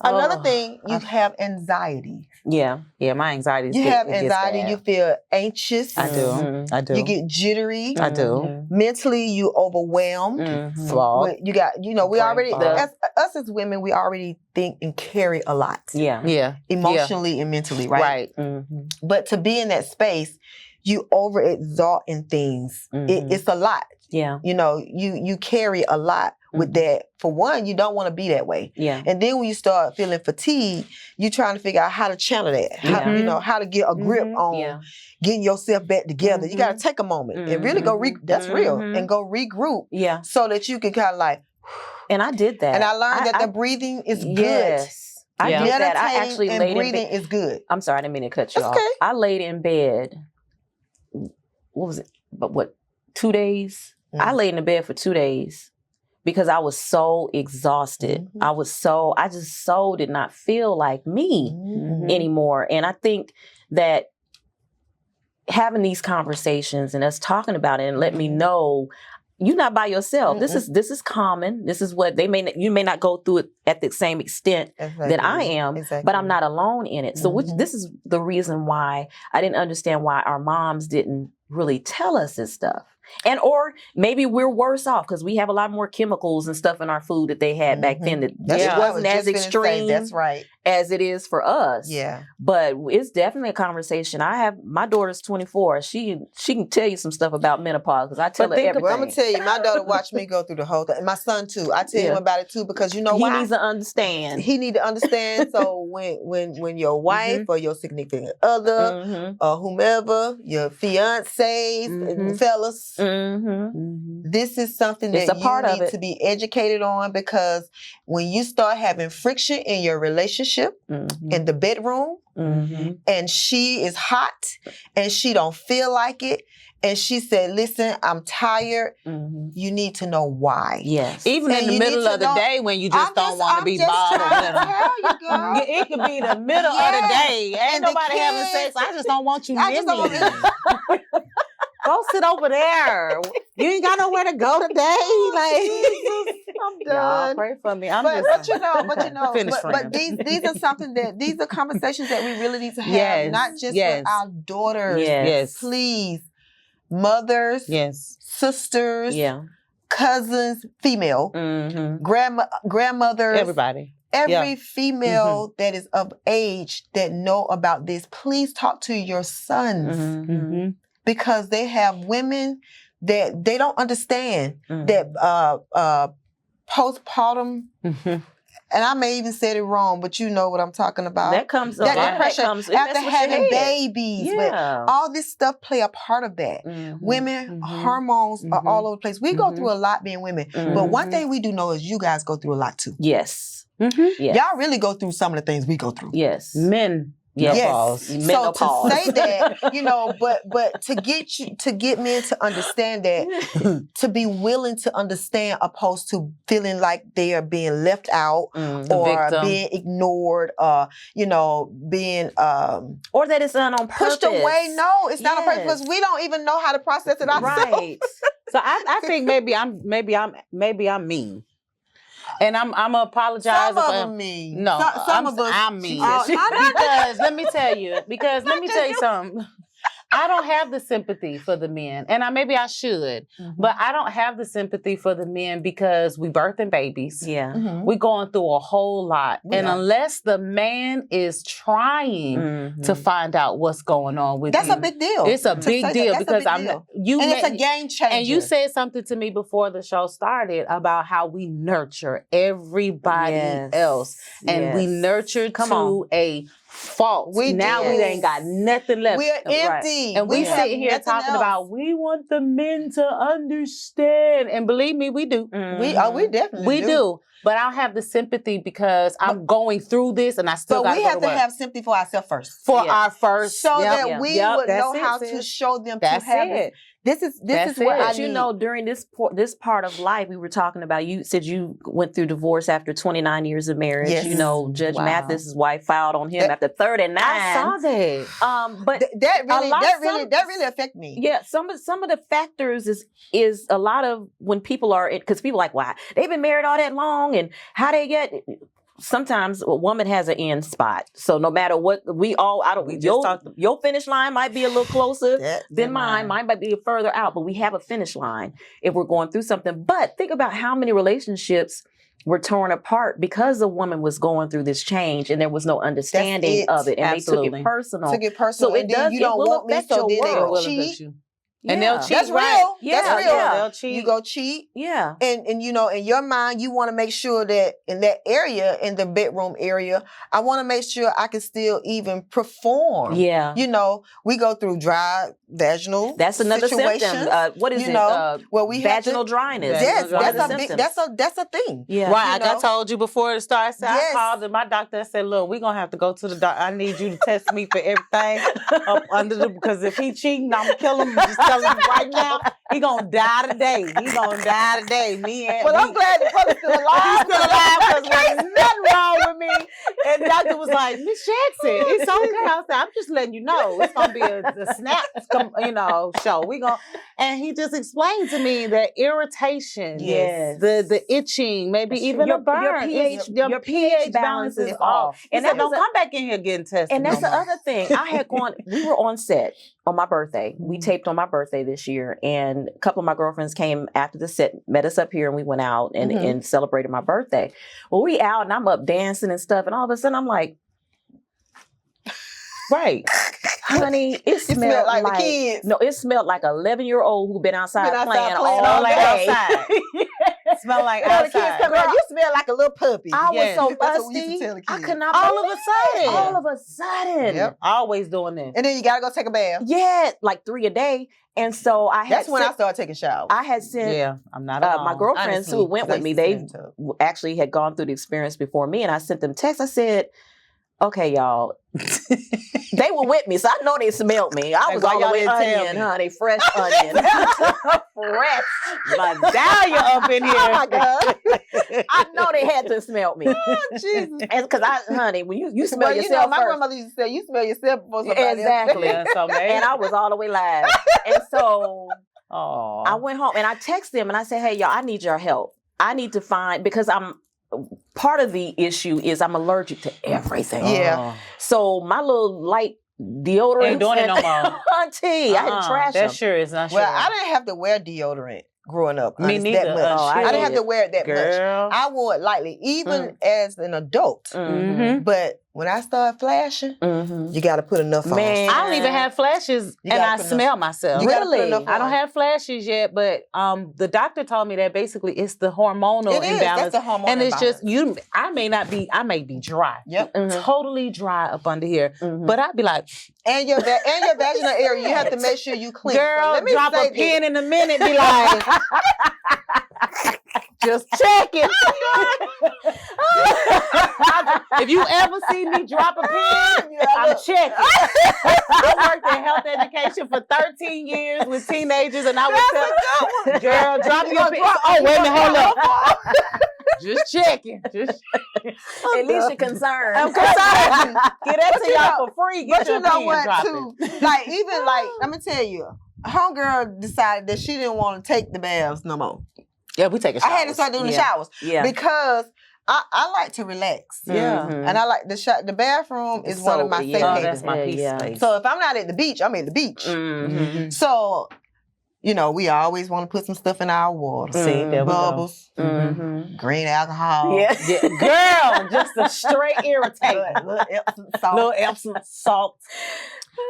another thing, you have anxiety. Yeah. Yeah, my anxiety. You have anxiety. You feel anxious. I do. I do. You get jittery. I do. Mentally, you overwhelmed. Flawed. You got, we already, us as women, we already think and carry a lot. Yeah. Yeah. Emotionally and mentally, right? Right. But to be in that space, you overexalt in things. It's a lot. Yeah. You carry a lot with that. For one, you don't want to be that way. Yeah. And then when you start feeling fatigued, you're trying to figure out how to channel that. How to get a grip on getting yourself back together. You got to take a moment and really go, that's real, and go regroup. Yeah. So that you can kind of like. And I did that. And I learned that the breathing is good. Yes. I did that. I actually and laid breathing in bed. is good. I'm sorry, I didn't mean to cut you off. Okay. I laid in bed. What was it? But 2 days? I laid in the bed for 2 days because I was so exhausted. I just so did not feel like me anymore. And I think that having these conversations and us talking about it and let me know you're not by yourself. This is common. This is what you may not go through it at the same extent that I am, but I'm not alone in it. So this is the reason why I didn't understand why our moms didn't really tell us this stuff. Or maybe we're worse off because we have a lot more chemicals and stuff in our food that they had back then that it wasn't as extreme as it is for us. Yeah. But it's definitely a conversation. My daughter's 24. She can tell you some stuff about menopause because I tell her everything. Well, I'm going to tell you, my daughter watched me go through the whole thing. And my son too. I tell him about it too because why? He needs to understand. He need to understand. So when your wife or your significant other or whomever, your fiancés, fellas, this is something that you need to be educated on because when you start having friction in your relationship in the bedroom and she is hot and she don't feel like it and she said, listen, I'm tired, you need to know why. Yes. Even in the middle of the day when you just don't want to be bothered. It could be the middle of the day. Ain't nobody having sex. I just don't want you near me. Go sit over there. You ain't got nowhere to go today. I'm done. Y'all pray for me. But these are something these are conversations that we really need to have, not just with our daughters. Yes. Please, mothers, sisters, cousins, female, grandmothers, everybody. Every female that is of age that know about this, please talk to your sons. Because they have women that they don't understand that postpartum, and I may even say it wrong, but you know what I'm talking about. That comes that depression after having babies. Yeah. All this stuff play a part of that. Women, hormones are all over the place. We go through a lot being women. But one thing we do know is you guys go through a lot too. Yes. Y'all really go through some of the things we go through. Yes. Men. Yes. Menopause. So to say that, but to get men to understand that, to be willing to understand opposed to feeling like they are being left out or being ignored or, being or that it's done on purpose. Pushed away. No, it's not on purpose because we don't even know how to process it ourselves. Right. So I think maybe I'm mean. And I'm gonna apologize. Some of them mean. No, some of us. I'm mean. Oh, Because let me tell you something. I don't have the sympathy for the men, and maybe I should, but I don't have the sympathy for the men because we birthing babies. Yeah. We're going through a whole lot. And unless the man is trying to find out what's going on with That's you, a big deal. it's a big deal because it's a game changer. And you said something to me before the show started about how we nurture everybody else. And we nurture to a fault. We ain't got nothing left. We're empty. And we sitting here talking about we want the men to understand. And believe me, we do. We definitely do. But I don't have the sympathy because I'm going through this and I still got to go to work. But we have to have sympathy for ourselves first. For our first. So that we would know how to show them to have it. This is what I need. You know, during this part of life, we were talking about, you said you went through divorce after 29 years of marriage. Yes. You know, Judge Mathis's wife filed on him after 39. I saw that. But that really affected me. Yeah, some of the factors is a lot of when people are, because people are like, why? They've been married all that long and how they get... Sometimes a woman has an end spot. So no matter what, your finish line might be a little closer than mine. Mine might be further out, but we have a finish line if we're going through something. But think about how many relationships were torn apart because a woman was going through this change and there was no understanding of it. And they took it personal. So it does, you don't want me, so then they will cheat. And they'll cheat. That's real. Yeah, that's real. Yeah. They'll cheat. You go cheat. Yeah. And you know, in your mind, you want to make sure that in that area, in the bedroom area, I want to make sure I can still even perform. Yeah. You know, we go through dry vaginal. That's another situations. symptom. What is it? Well, we vaginal dryness. Yes, that's a thing. Yeah. Right. Like I told you before it started. I called my doctor and said, "Look, we're gonna have to go to the doctor. I need you to test me for everything up under because if he cheating, I'm gonna kill him. Just tell him right now, he gonna die today. He gonna die today. I'm glad the brother's still alive. He's still alive because there's nothing wrong with me." And the doctor was like, "Miss Jackson, it's okay." I said, "I'm just letting you know it's gonna be a snap, show. We gonna." And he just explained to me that irritation, the itching, maybe even a burn, your pH balance is off. And said, don't come back in here getting tested. And that's the other thing. We were on set on my birthday. We taped on my birthday this year, and a couple of my girlfriends came after the set, met us up here, and we went out and celebrated my birthday. Well, we out, and I'm up dancing and stuff, and all of a sudden I'm like, right. Honey, it smelled like the kids. No, it smelled like an 11-year-old who'd been outside playing all day. Smell like outside. Girl, you smell like a little puppy. I was so busty. I could not. All of a sudden. Yep. Always doing that. And then you gotta go take a bath. Yeah, like 3 a day. And so I had. That's when I started taking showers. I had sent. Yeah, I'm not alone. My girlfriends who went with me. They actually had gone through the experience before me, and I sent them texts. I said, "Okay, y'all." They were with me, so I know they smelled me. I was all the way onion, honey, fresh onion. Fresh. Medallia up in here. Oh my God. I know they had to smell me. Oh, Jesus. Because honey, when you smell yourself my first. grandmother used to say, you smell yourself before somebody exactly. else. And I was all the way live. And so I went home and I texted them and I said, hey, y'all, I need your help. I need to find, because part of the issue is I'm allergic to everything. Yeah. So my little light deodorant ain't doing it no more. Auntie, I had to trash them. That sure is not sure. Well, I didn't have to wear deodorant growing up. Me neither. That much. I didn't have to wear it that much. I wore it lightly, even as an adult. Mm-hmm. But when I started flashing, you got to put enough on. I don't even have flashes, and I smell myself. Really? I don't have flashes yet, but the doctor told me that basically it's the hormonal imbalance. That's the hormonal and it's imbalance. just I may be dry. Yep. Totally dry up under here. But I'd be like, and your vaginal area, you have to make sure you clean. Girl, so drop a pin in a minute, be like, just checking. If you ever see me drop a pin, I'm checking. I worked in health education for 13 years with teenagers, and I would tell, girl, drop your pin. Oh, wait a minute, hold up. Just checking. At least you're concerned. I'm concerned. Get that to y'all for free. Get but your you know pin what, dropping. too? Like, even like, let me tell you, homegirl decided that she didn't want to take the baths no more. Yeah, we take a shower. I had to start doing the showers because I like to relax. Yeah. And I like the bathroom is one of my safe havens. That's my peace space. So if I'm not at the beach, I'm at the beach. So, you know, we always want to put some stuff in our water. See, there we bubbles, green alcohol. Yeah. Girl, just a straight irritate. Little Epsom salt.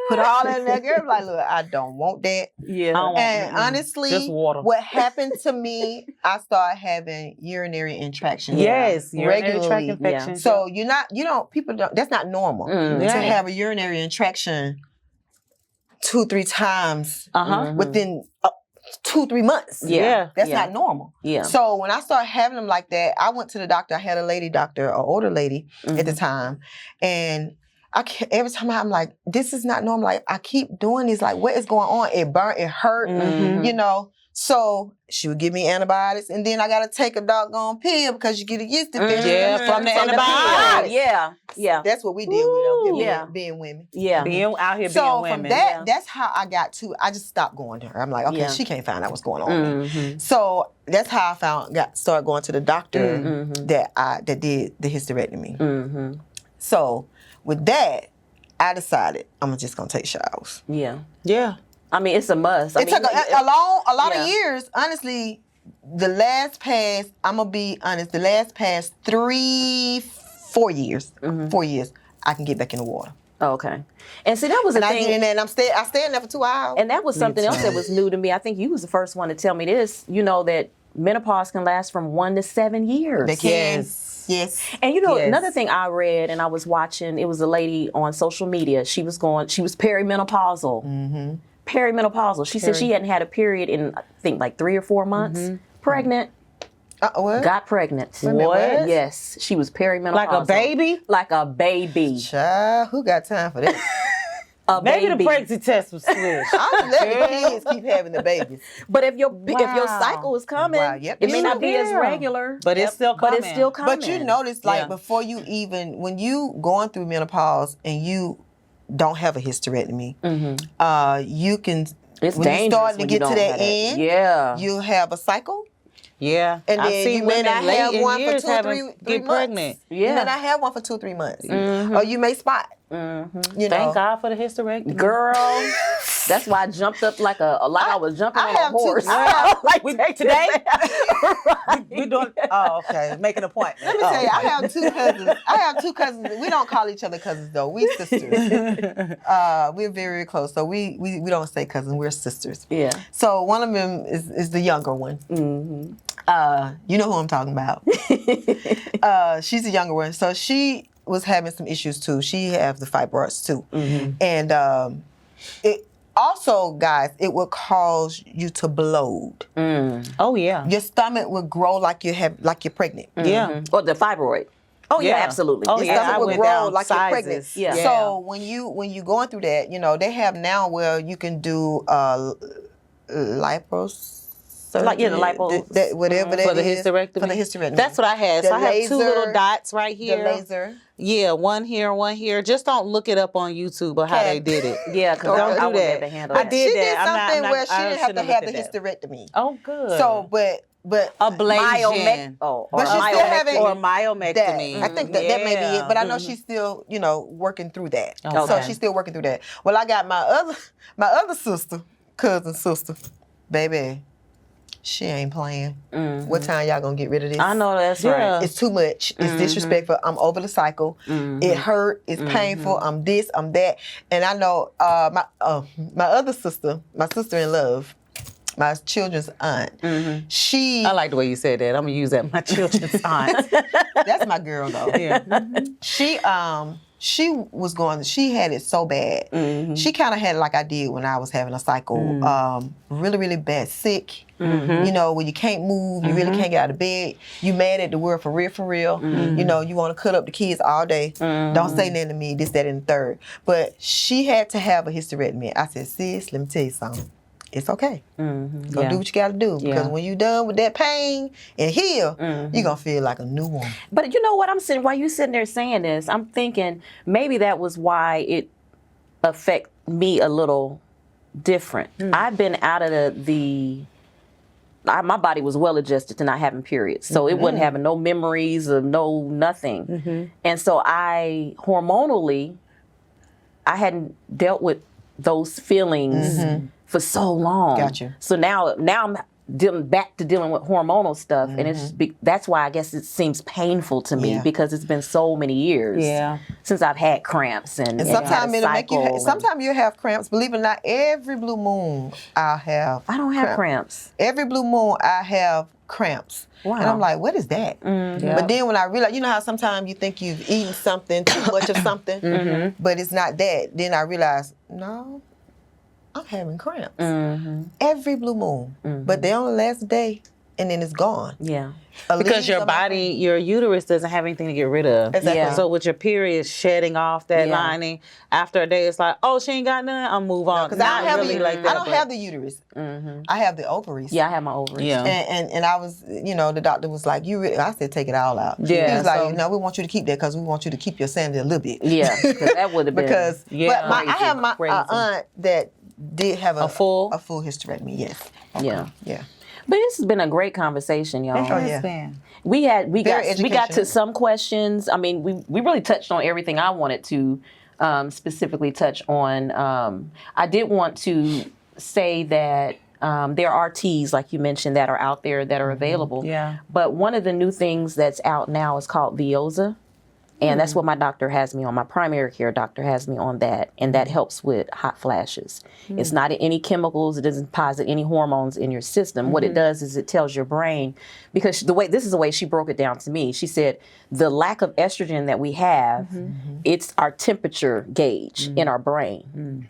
Put all that in there. Girl, like, look, I don't want that. Yeah. And honestly, just water. What happened to me, I started having urinary intraction. Yes, regularly. tract infections. So people don't, that's not normal to have a urinary intraction 2-3 times within 2-3 months. Yeah. That's not normal. Yeah. So when I started having them like that, I went to the doctor. I had a lady doctor, an older lady at the time. And every time I'm like, this is not normal. Like, I keep doing this. Like, what is going on? It burnt, it hurt, you know. So she would give me antibiotics, and then I got to take a doggone pill because you get a yeast infection. Yeah, from the antibiotics. Yeah. That's what we deal with being women. Yeah. Being out here So being women. from that, that's how I got to, I just stopped going to her. I'm like, okay, she can't find out what's going on. So that's how I started going to the doctor that did the hysterectomy. So with that, I decided I'm just gonna take showers. Yeah. Yeah. I mean, it's a must. It took a lot of years. Honestly, I'm gonna be honest, the last past 4 years, 4 years, I can get back in the water. Okay. And see, that was the I thing. get in there and I stay in there for 2 hours. And that was something else that was new to me. I think you was the first one to tell me this, you know, that menopause can last from 1 to 7 years. They can. Yes. And you know, another thing I read and I was watching, it was a lady on social media. She was perimenopausal. Perimenopausal. She said she hadn't had a period in, I think, like 3 or 4 months. Pregnant. What? Got pregnant. What? Yes. She was perimenopausal. Like a baby? Like a baby. Child, who got time for that? Maybe the pregnancy test was switched. I'm letting the kids keep having the babies. But if your cycle is coming, it may not be as regular. But it's still coming. But it's still coming. But you notice, like, before you even, when you going through menopause and you don't have a hysterectomy, you can, it's when you start to when get you to don't that have it. end, you have a cycle. Yeah. And I've then seen you may not women have late in one for years 2 or 3 get months. pregnant. You may not have one for 2 or 3 months. Or you may spot. You know. Thank God for the hysterectomy. Girl, that's why I jumped up like I was jumping on a horse. Today, we doing. Oh, okay, making a point. Let me tell you, I have 2 cousins. I have 2 cousins. We don't call each other cousins though. We sisters. We're very, very close. So we don't say cousins. We're sisters. Yeah. So one of them is the younger one. You know who I'm talking about. She's the younger one. So she was having some issues too. She has the fibroids too. And it also, guys, it will cause you to bloat. Oh yeah. Your stomach will grow like you're pregnant. Yeah. Or the fibroid. Oh yeah, absolutely. Oh Your stomach will grow like you're pregnant. Yeah. So when you're going through that, you know, they have now where you can do liposurgery. Like, the lipo. Whatever that for the is. hysterectomy. For the hysterectomy. That's what I had. So I have 2 little laser, dots right here. The laser. Yeah, one here, one here. Just don't look it up on YouTube or how they did it. Yeah, because I Don't do wouldn't be able that. to handle I that. did She did that. something where she I didn't have to shouldn't have the looked at that. hysterectomy. Oh, good. So, but ablation. But she's still having or myomectomy. that. I think that may be it, but I know she's still, you know, working through that. Okay. So she's still working through that. Well, I got my other cousin sister, baby. She ain't playing. What time y'all gonna get rid of this? I know that's right. It's too much. It's disrespectful. I'm over the cycle. It hurt. It's painful. I'm this. I'm that. And I know my other sister, my sister-in-law, my children's aunt. She. I like the way you said that. I'm gonna use that. My children's aunt. That's my girl though. Yeah. She was going. She had it so bad. She kind of had it like I did when I was having a cycle. Really, really bad, sick. You know, when you can't move, you really can't get out of bed. You mad at the world for real, for real. You know, you want to cut up the kids all day. Don't say nothing to me. This, that, and the third. But she had to have a hysterectomy. I said, sis, let me tell you something. It's okay. Go do what you got to do. Because when you're done with that pain and heal, you're going to feel like a new woman. But you know what while you sitting there saying this, I'm thinking maybe that was why it affect me a little different. I've been out of the my body was well adjusted to not having periods. So it wasn't having no memories of no nothing. And so hormonally, I hadn't dealt with those feelings for so long. Gotcha. So now I'm back to dealing with hormonal stuff, and that's why I guess it seems painful to me because it's been so many years since I've had cramps and sometimes it'll make you. cycle. Sometimes you have cramps. Believe it or not, every blue moon I have. I don't have cramps. Every blue moon I have cramps. Wow. And I'm like, what is that? But then when I realize, you know how sometimes you think you've eaten something, too much of something, but it's not that. Then I realize, no, I'm having cramps. Every blue moon. But they only last a day and then it's gone. Yeah. Because your body, your uterus doesn't have anything to get rid of. Exactly. Yeah. So with your period shedding off that lining, after a day it's like, oh, she ain't got none, I'll move on. Because I don't have the uterus. Mm-hmm. I have the ovaries. Yeah, I have my ovaries. Yeah. And I was, you know, the doctor was like, I said, take it all out. Yeah, He was like, so- no, we want you to keep that because we want you to keep your sanity a little bit. Yeah, because that would have been. Because Yeah. but I have my Crazy. aunt that did have a full hysterectomy. Yes. Yeah. Yeah. But this has been a great conversation, y'all. Oh, yeah. We Very got educational. to some questions. I mean, we really touched on everything I wanted to specifically touch on. I did want to say that there are teas, like you mentioned, that are out there that are available. Yeah. But one of the new things that's out now is called 𝐕𝐢𝐝. And that's what my doctor has me on. My primary care doctor has me on that. And that helps with hot flashes. It's not any chemicals. It doesn't deposit any hormones in your system. What it does is it tells your brain, because this is the way she broke it down to me. She said, the lack of estrogen that we have, it's our temperature gauge in our brain.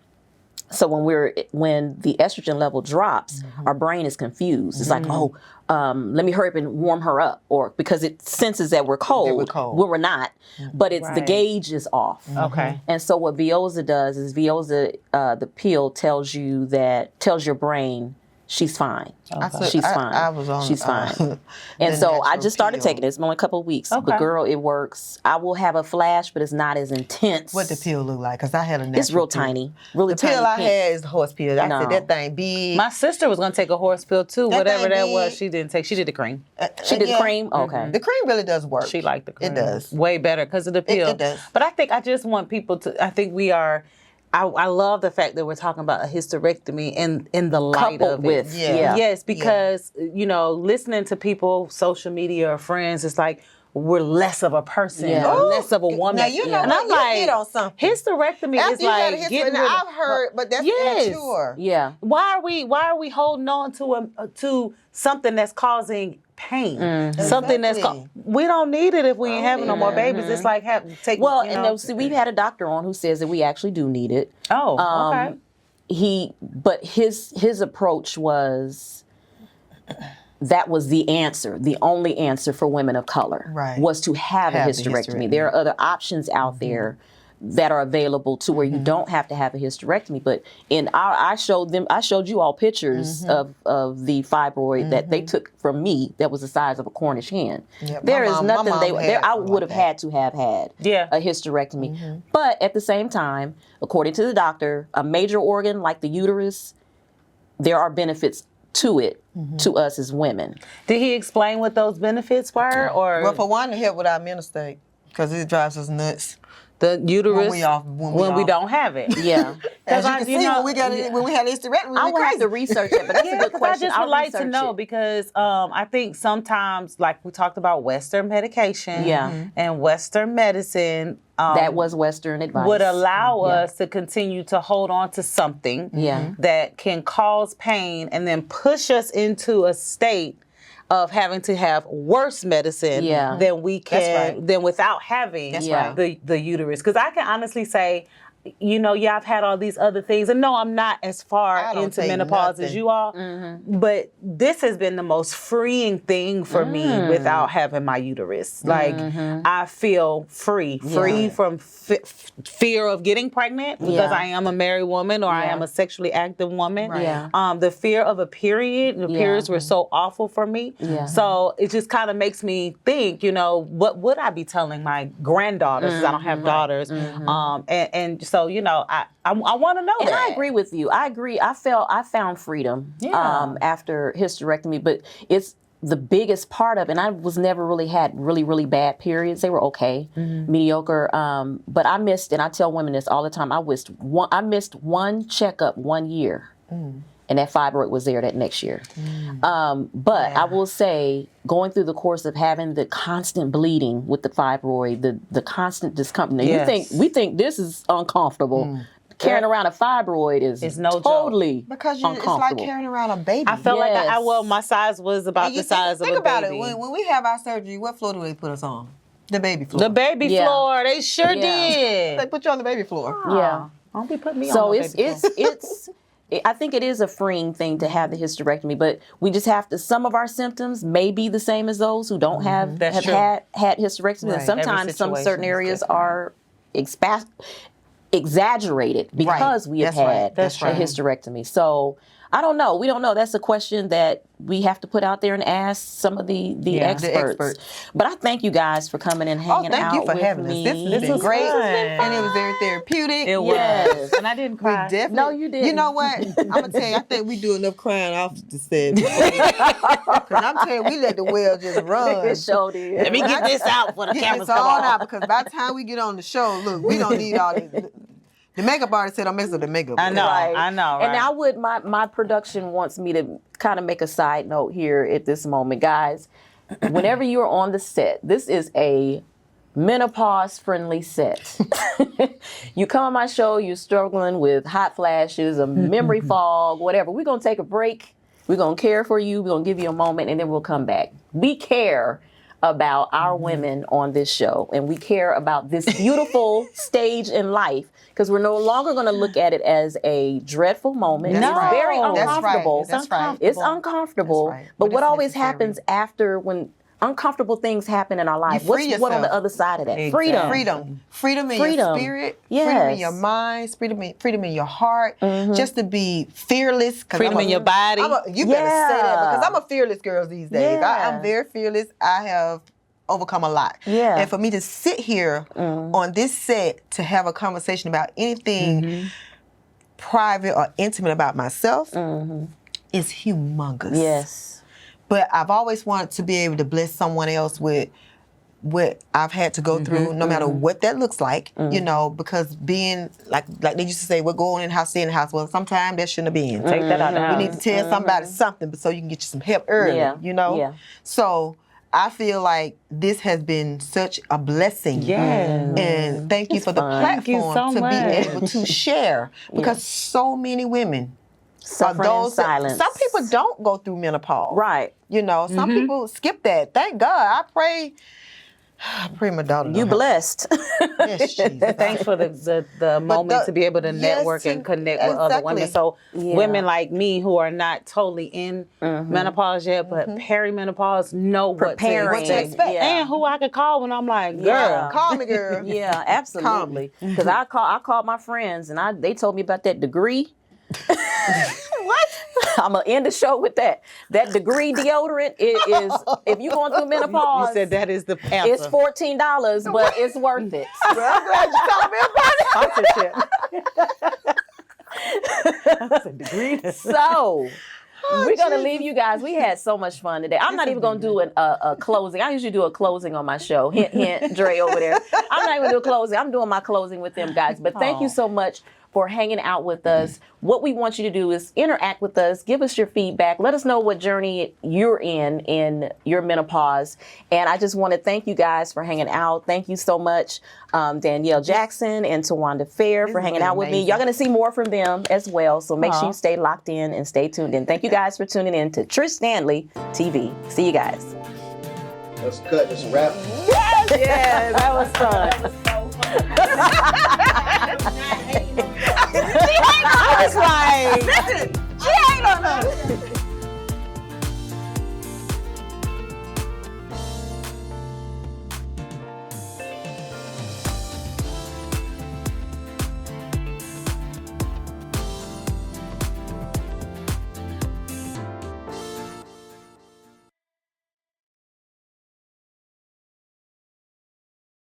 So when the estrogen level drops, our brain is confused. It's like, let me hurry up and warm her up, or because it senses that we're cold, when we're not, but it's the gauge is off. Okay. And so what 𝐕𝐢𝐝 does is 𝐕𝐢𝐝, the pill tells your brain she's fine. She's fine. I was on. She's fine. And so I just started taking it. It's only a couple of weeks. But girl, it works. I will have a flash, but it's not as intense. What the pill look like? Because I had a natural It's real pill. tiny. Really The tiny. pill I pink. had is the horse pill. I No. said that thing big. My sister was going to take a horse pill too, That whatever thing that big. was. She didn't take. She did the cream. She did Yeah. cream? Okay. The cream really does work. She liked the cream. It does. Way better because of the pill. It does. But I just want people to, I think we are, I love the fact that we're talking about a hysterectomy in the light Coupled of with, it. yeah. Yes, because, you know, listening to people, social media or friends, it's like, we're less of a person, Yeah. or less of a woman. Now you know and what? I'm You like, hit on something. hysterectomy After is you had a like history, getting now rid of, I've heard, but that's Yes. immature. Yeah. Why are we holding on to something that's causing pain? Something that's Exactly. we don't need it if we ain't having no more babies. It's like take Well, you and know. see, we've had a doctor on who says that we actually do need it. Oh, okay. But his approach was that was the answer, the only answer for women of color, Right. was to have a Have the hysterectomy. hysterectomy. There are other options out there that are available to where you don't have to have a hysterectomy. But I showed you all pictures of the fibroid that they took from me that was the size of a Cornish hen. Yep, There my is mom- nothing my mom had I one would have like that. had to have had Yeah. a hysterectomy. But at the same time, according to the doctor, a major organ like the uterus, there are benefits to it, to us as women. Did he explain what those benefits were, or Well, for one, to help with our mental state, because it drives us nuts. the uterus when we don't have it? Yeah. As you I- can you see, know, when we had hysterectomy, I we will have crazy. to research it, but that's a good I question. just I'll would like to research know it. because I think sometimes, like we talked about Western medication Yeah. and Western medicine, That was Western advice. would allow us to continue to hold on to something Yeah. that can cause pain and then push us into a state of having to have worse medicine Yeah. than we can, That's right. than without having That's right. the uterus. Because I can honestly say, you know, yeah, I've had all these other things. And no, I'm not as I far don't into take menopause as nothing. you are. But this has been the most freeing thing for me without having my uterus. Like, I feel free from fear of getting pregnant because Yeah. I am a married woman or I am a sexually active woman. Right. Yeah. The fear of a period, the periods were so awful for me. Yeah. So it just kind of makes me think, you know, what would I be telling my granddaughters, because I don't have daughters, and so, you know, I want to know And that. I agree with you. I agree. I found freedom after hysterectomy, but it's the biggest part of it. And I was never really had really bad periods. They were okay, mediocre. But I missed, and I tell women this all the time, I missed one checkup 1 year. And that fibroid was there that next year. But I will say, going through the course of having the constant bleeding with the fibroid, the constant discomfort. Now, we think this is uncomfortable. Carrying around a fibroid is no totally because it's uncomfortable. like carrying around a baby. I felt like my size was about the size of a baby. Think about it. When we have our surgery, what floor do they put us on? The baby floor. The baby floor. They sure did. They put you on the baby floor. Yeah. Don't be putting me on So the baby floor. it's I think it is a freeing thing to have the hysterectomy, but we just have to, some of our symptoms may be the same as those who don't have had hysterectomy. And sometimes some certain areas are exaggerated because we have had a hysterectomy. So I don't know. We don't know. That's a question that we have to put out there and ask some of the experts. But I thank you guys for coming and hanging out with me. Thank you for having us. This was great. And it was very therapeutic. It was. And I didn't cry. No, you didn't. You know what? I'm going to tell you, I think we do enough crying off the set. Because I'm telling you, we let the well just run. It sure did. Let me get this out for the cameras Get this come on on. out, because by the time we get on the show, look, we don't need all this. The makeup artist said, "Don't mess up the makeup." I know, Right. I know. Right? And I would, my production wants me to kind of make a side note here at this moment. Guys, whenever you're on the set, this is a menopause-friendly set. You come on my show, you're struggling with hot flashes, a memory fog, whatever. We're going to take a break. We're going to care for you. We're going to give you a moment, and then we'll come back. We care about our women on this show, and we care about this beautiful stage in life, because we're no longer going to look at it as a dreadful moment. That's It's right. very uncomfortable. That's right. It's uncomfortable. That's right. But But what it's always necessary. happens after, when uncomfortable things happen in our life? free What on the yourself. other side of that? Exactly. Freedom in your spirit, freedom in your mind, freedom in your heart, just to be fearless. Freedom in your body. You better say that, because I'm a fearless girl these days. Yeah. I'm very fearless. I have overcome a lot. Yeah. And for me to sit here on this set to have a conversation about anything private or intimate about myself is humongous. Yes. But I've always wanted to be able to bless someone else with what I've had to go through, no matter what that looks like, you know, because being, like they used to say, we're going in the house, stay in the house. Well, sometimes that shouldn't have been. Take that out of the house. We need to tell somebody something, but so you can get you some help early, you know? Yeah. So I feel like this has been such a blessing. Yes. And thank you for the Thank you platform so to much. be able to share, because so many women Suffering in that- silence. some people don't go through menopause. Right. You know, some people skip that. Thank God. I pray my daughter. You blessed. Yes, Jesus. Thanks for the moment to be able to network and connect with other women. So women like me who are not totally in menopause yet, but perimenopause, know what to expect. Yeah. And who I could call when I'm like, girl. Yeah. Call me, girl. Yeah, absolutely. Because I called my friends, and they told me about that degree. What? I'm gonna end the show with that. That degree deodorant is if you're going through menopause. You said that is the answer. It's $14, but it's worth it. Well, I'm glad you told me about it. So we're gonna leave you guys. We had so much fun today. I'm not even gonna do a closing. I usually do a closing on my show. Hint, hint, Dre over there. I'm not even gonna do a closing. I'm doing my closing with them guys. But thank you so much for hanging out with us. What we want you to do is interact with us, give us your feedback, let us know what journey you're in your menopause. And I just want to thank you guys for hanging out. Thank you so much, Danielle Jackson and Tawanda Fair, for hanging out with me. Y'all gonna see more from them as well, so make sure you stay locked in and stay tuned in. Thank you guys for tuning in to Trish Standley TV. See you guys. Let's cut this wrap. Yeah, that was fun. I was like, listen, she ain't on us.